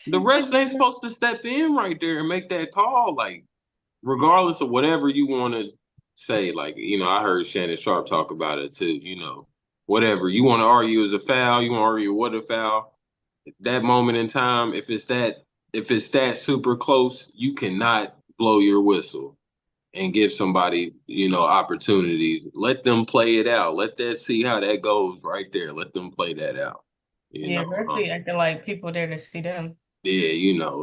the She took refs ain't it. supposed to step in right there and make that call. Like regardless of whatever you want to say, like, I heard Shannon Sharp talk about it too, whatever you want to argue is a foul, you want to argue what a foul. That moment in time, if it's that super close, you cannot blow your whistle and give somebody, opportunities. Let them play it out. Let that see how that goes right there. Let them play that out. You Yeah, know. Berkeley acting like people there to see them. Yeah,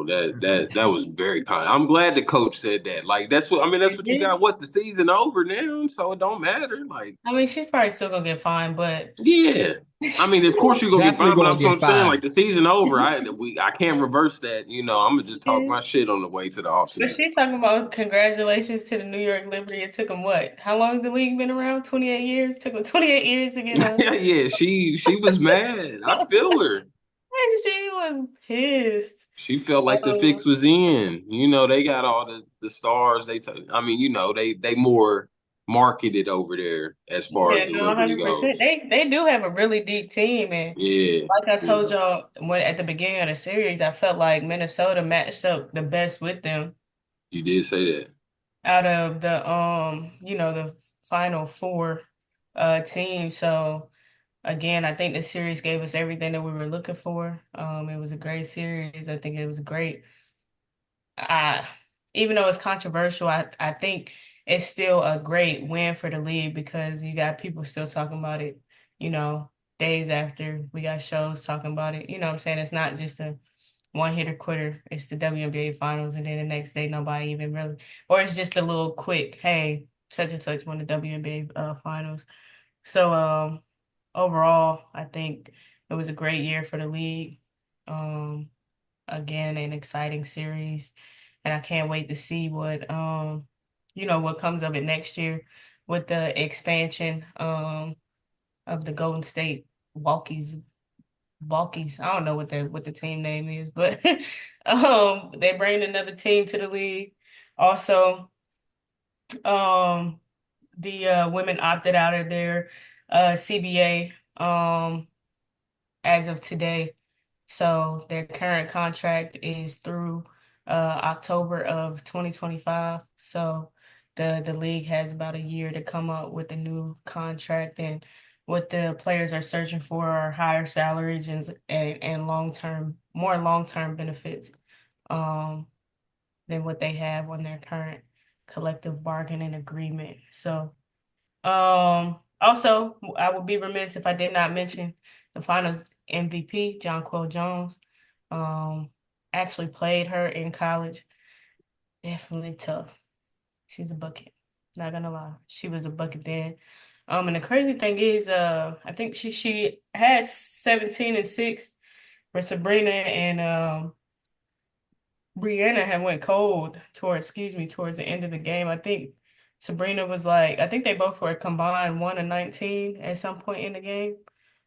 that was very kind. I'm glad the coach said that. Like that's what you got. What, the season over now, so it don't matter. Like, I mean, she's probably still gonna get fined, but yeah. I mean, of course you're gonna get Definitely fined, but gonna I'm so get I'm saying like fined. the season over. I can't reverse that. I'm gonna just talk yeah. my shit on the way to the But offseason. she's talking about congratulations to the New York Liberty. It took them what? How long has the league been around? 28 years? Took them 28 years to get a. Yeah, yeah. She was mad. I feel her. She was pissed. She felt like the fix Um, was in. They got all the stars. I mean, they more marketed over there as far as yeah, the no, Liberty 100%. goes. They do have a really deep team, and Yeah, like I you told know, y'all when at the beginning of the series, I felt like Minnesota matched up the best with them you did say that. out of the final four teams. So again, I think the series gave us everything that we were looking for. It was a great series. I think it was great. I Even though it's controversial, I think it's still a great win for the league because you got people still talking about it, you know, days after we got shows talking about it. You know what I'm saying? It's not just a one hitter quitter. It's the WNBA finals and then the next day nobody even really, or it's just a little quick, hey, such and such won the WNBA finals. So overall, I think it was a great year for the league. Um Again, an exciting series. And I can't wait to see what comes of it next year with the expansion of the Golden State Walkies. Walkies. I don't know what the team name is, but they bring another team to the league. Also, um the women opted out of their CBA as of today. So their current contract is through October of 2025. So the league has about a year to come up with a new contract, and what the players are searching for are higher salaries and long-term benefits um than what they have on their current collective bargaining agreement. So also, I would be remiss if I did not mention the finals MVP, Jonquel Jones. Um, actually played her in college. Definitely tough. She's a bucket. Not gonna lie. She was a bucket then. And the crazy thing is, I think she had 17 and 6 for Sabrina and Brianna had went cold towards the end of the game. I think Sabrina was like, I think they both were combined 1 and 19 at some point in the game.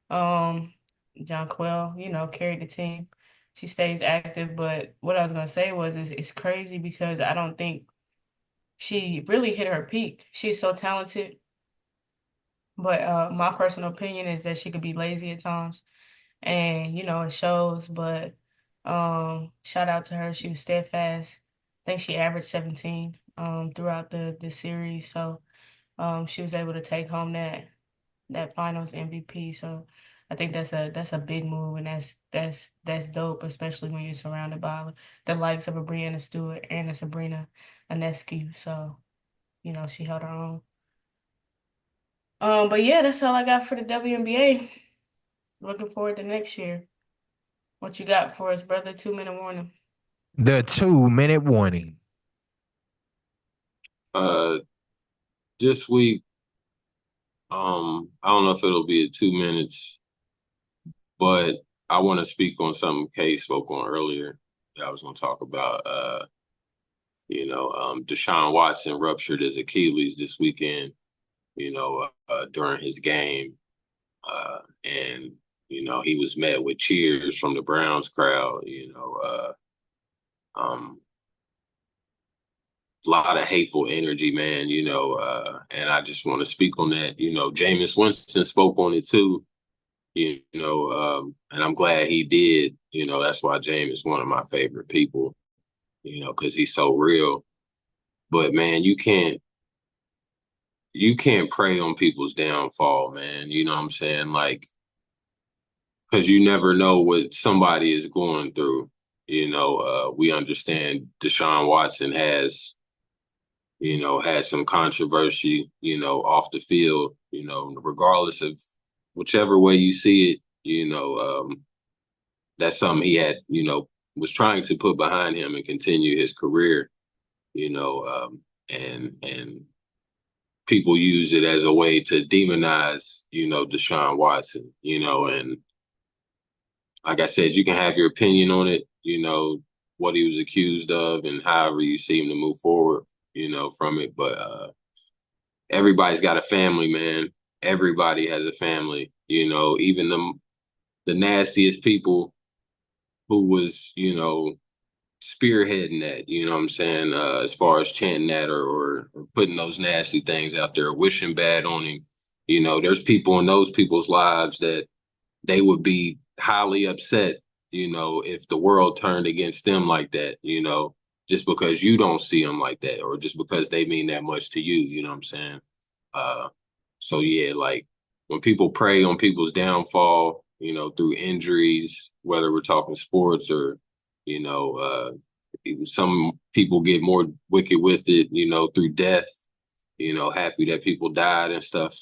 Um, Jonquel, carried the team. She stays active, but what I was gonna say was it's crazy because I don't think she really hit her peak. She's so talented, but my personal opinion is that she could be lazy at times and it shows. But shout out to her. She was steadfast. I think she averaged 17 throughout the series. So she was able to take home that finals MVP. So I think that's a big move, and that's dope, especially when you're surrounded by the likes of a Brianna Stewart and a Sabrina Ionescu. So she held her own. But yeah, that's all I got for the WNBA. Looking forward to next year. What you got for us, brother? 2-minute warning. The 2 minute warning. Uh, this week I don't know if it'll be at 2 minutes, but I want to speak on something Kay spoke on earlier. I was going to talk about, Deshaun Watson ruptured his Achilles this weekend, during his game. And, he was met with cheers from the Browns crowd, a lot of hateful energy, man, and I just want to speak on that. Jameis Winston spoke on it too, and I'm glad he did. That's why Jameis is one of my favorite people, because he's so real. But man, you can't prey on people's downfall, man. You know what I'm saying? Like, because you never know what somebody is going through. We understand Deshaun Watson had some controversy, off the field, regardless of whichever way you see it, that's something he had, was trying to put behind him and continue his career, and people use it as a way to demonize, Deshaun Watson, and like I said, you can have your opinion on it, what he was accused of and however you see him to move forward, from it. But everybody's got a family, man. Everybody has a family, even the nastiest people who was, spearheading that, you know what I'm saying, as far as chanting that or putting those nasty things out there, wishing bad on him. There's people in those people's lives that they would be highly upset, if the world turned against them like that, just because you don't see them like that or just because they mean that much to you, you know what I'm saying? Uh, so yeah, like when people prey on people's downfall, through injuries, whether we're talking sports or, you know, uh, some people get more wicked with it, through death, happy that people died and stuff,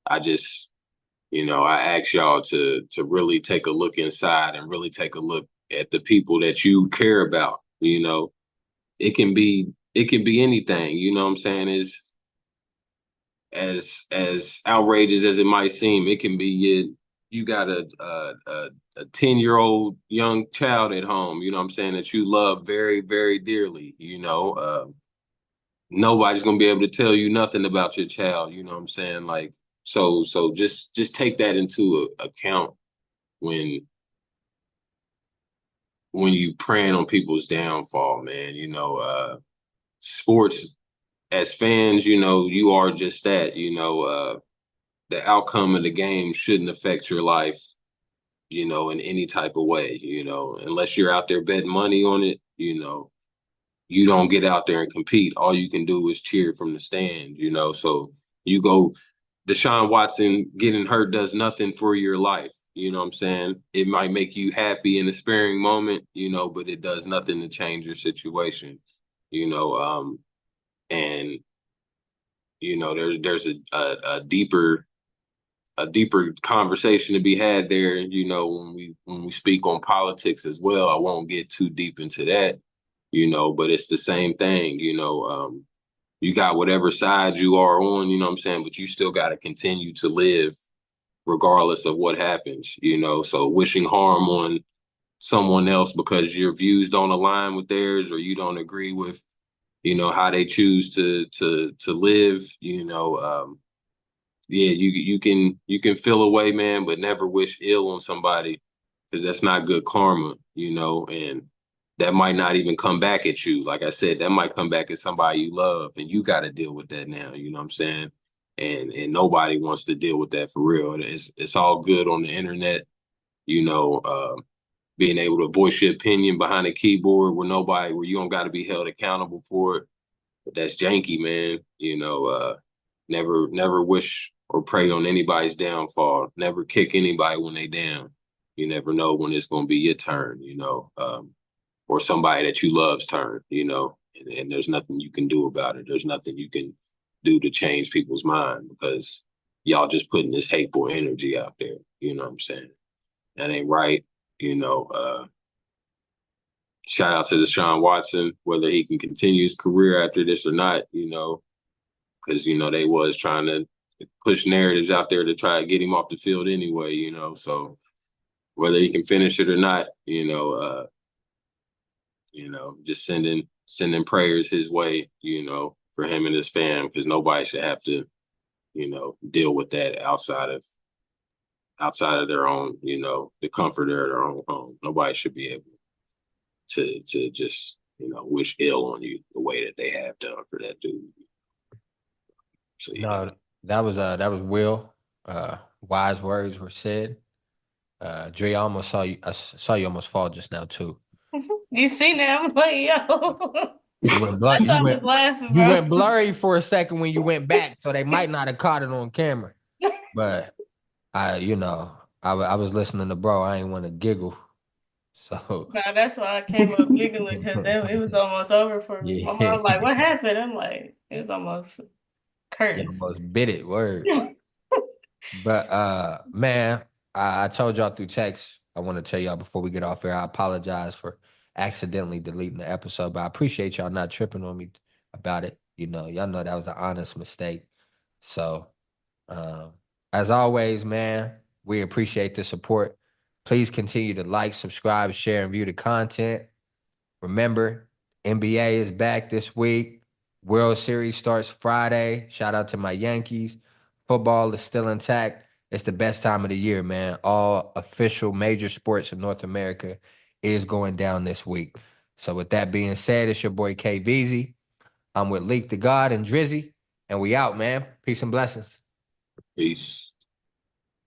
I just, I ask y'all to really take a look inside and really take a look at the people that you care about. It can be anything, you know what I'm saying? Is as outrageous as it might seem, it can be you got a 10-year-old young child at home, you know what I'm saying, that you love very, very dearly, nobody's gonna be able to tell you nothing about your child, you know what I'm saying? Like so just take that into account when you preying on people's downfall, man. Sports as fans, you are just that, the outcome of the game shouldn't affect your life, in any type of way, unless you're out there betting money on it, you don't get out there and compete. All you can do is cheer from the stand, so you go, Deshaun Watson getting hurt does nothing for your life. You know what I'm saying? It might make you happy in a sparing moment, but it does nothing to change your situation, and there's a deeper conversation to be had there, when we speak on politics as well. I won't get too deep into that, but it's the same thing, you got whatever side you are on, you know what I'm saying, but you still got to continue to live regardless of what happens, so wishing harm on someone else because your views don't align with theirs or you don't agree with, how they choose to live, yeah, you can feel away, man, but never wish ill on somebody because that's not good karma, and that might not even come back at you. Like I said, that might come back at somebody you love, and you got to deal with that now. You know what I'm saying? And nobody wants to deal with that for real. It's all good on the internet, you know, uh, being able to voice your opinion behind a keyboard where you don't got to be held accountable for it. But that's janky, man. Never wish or pray on anybody's downfall. Never kick anybody when they down. You never know when it's going to be your turn, or somebody that you love's turn, and there's nothing you can do about it. There's nothing you can do to change people's mind because y'all just putting this hateful energy out there. You know what I'm saying? That ain't right. Shout out to Deshaun Watson, whether he can continue his career after this or not, because, they was trying to push narratives out there to try to get him off the field anyway, you know. So whether he can finish it or not, just sending prayers his way, you know, for him and his fam, because nobody should have to, deal with that outside of their own, the comfort of their own home. Nobody should be able to just, wish ill on you the way that they have done for that dude. So yeah. No, that was Will. Wise words were said. Dre, I almost saw you. I saw you almost fall just now too. You seen that? I'm like, yo. You went I blood. thought I was laughing, You bro. went blurry for a second when you went back, so they might not have caught it on camera. But I was listening to bro. I ain't want to giggle, so Nah, that's why I came up giggling because it was almost over for me. My yeah, mom like, what happened? I'm like, it was almost you curtains. almost bit it. Word. But man, I told y'all through text. I want to tell y'all before we get off here. I apologize for accidentally deleting the episode, but I appreciate y'all not tripping on me about it. Y'all know that was an honest mistake. So, um, as always, man, we appreciate the support. Please continue to like, subscribe, share, and view the content. Remember, NBA is back this week. World Series starts Friday. Shout out to my Yankees. Football is still intact. It's the best time of the year, man. All official major sports in North America is going down this week. So with that being said, it's your boy KVZ. I'm with Leak the God and Drizzy, and we out, man. Peace and blessings. Peace.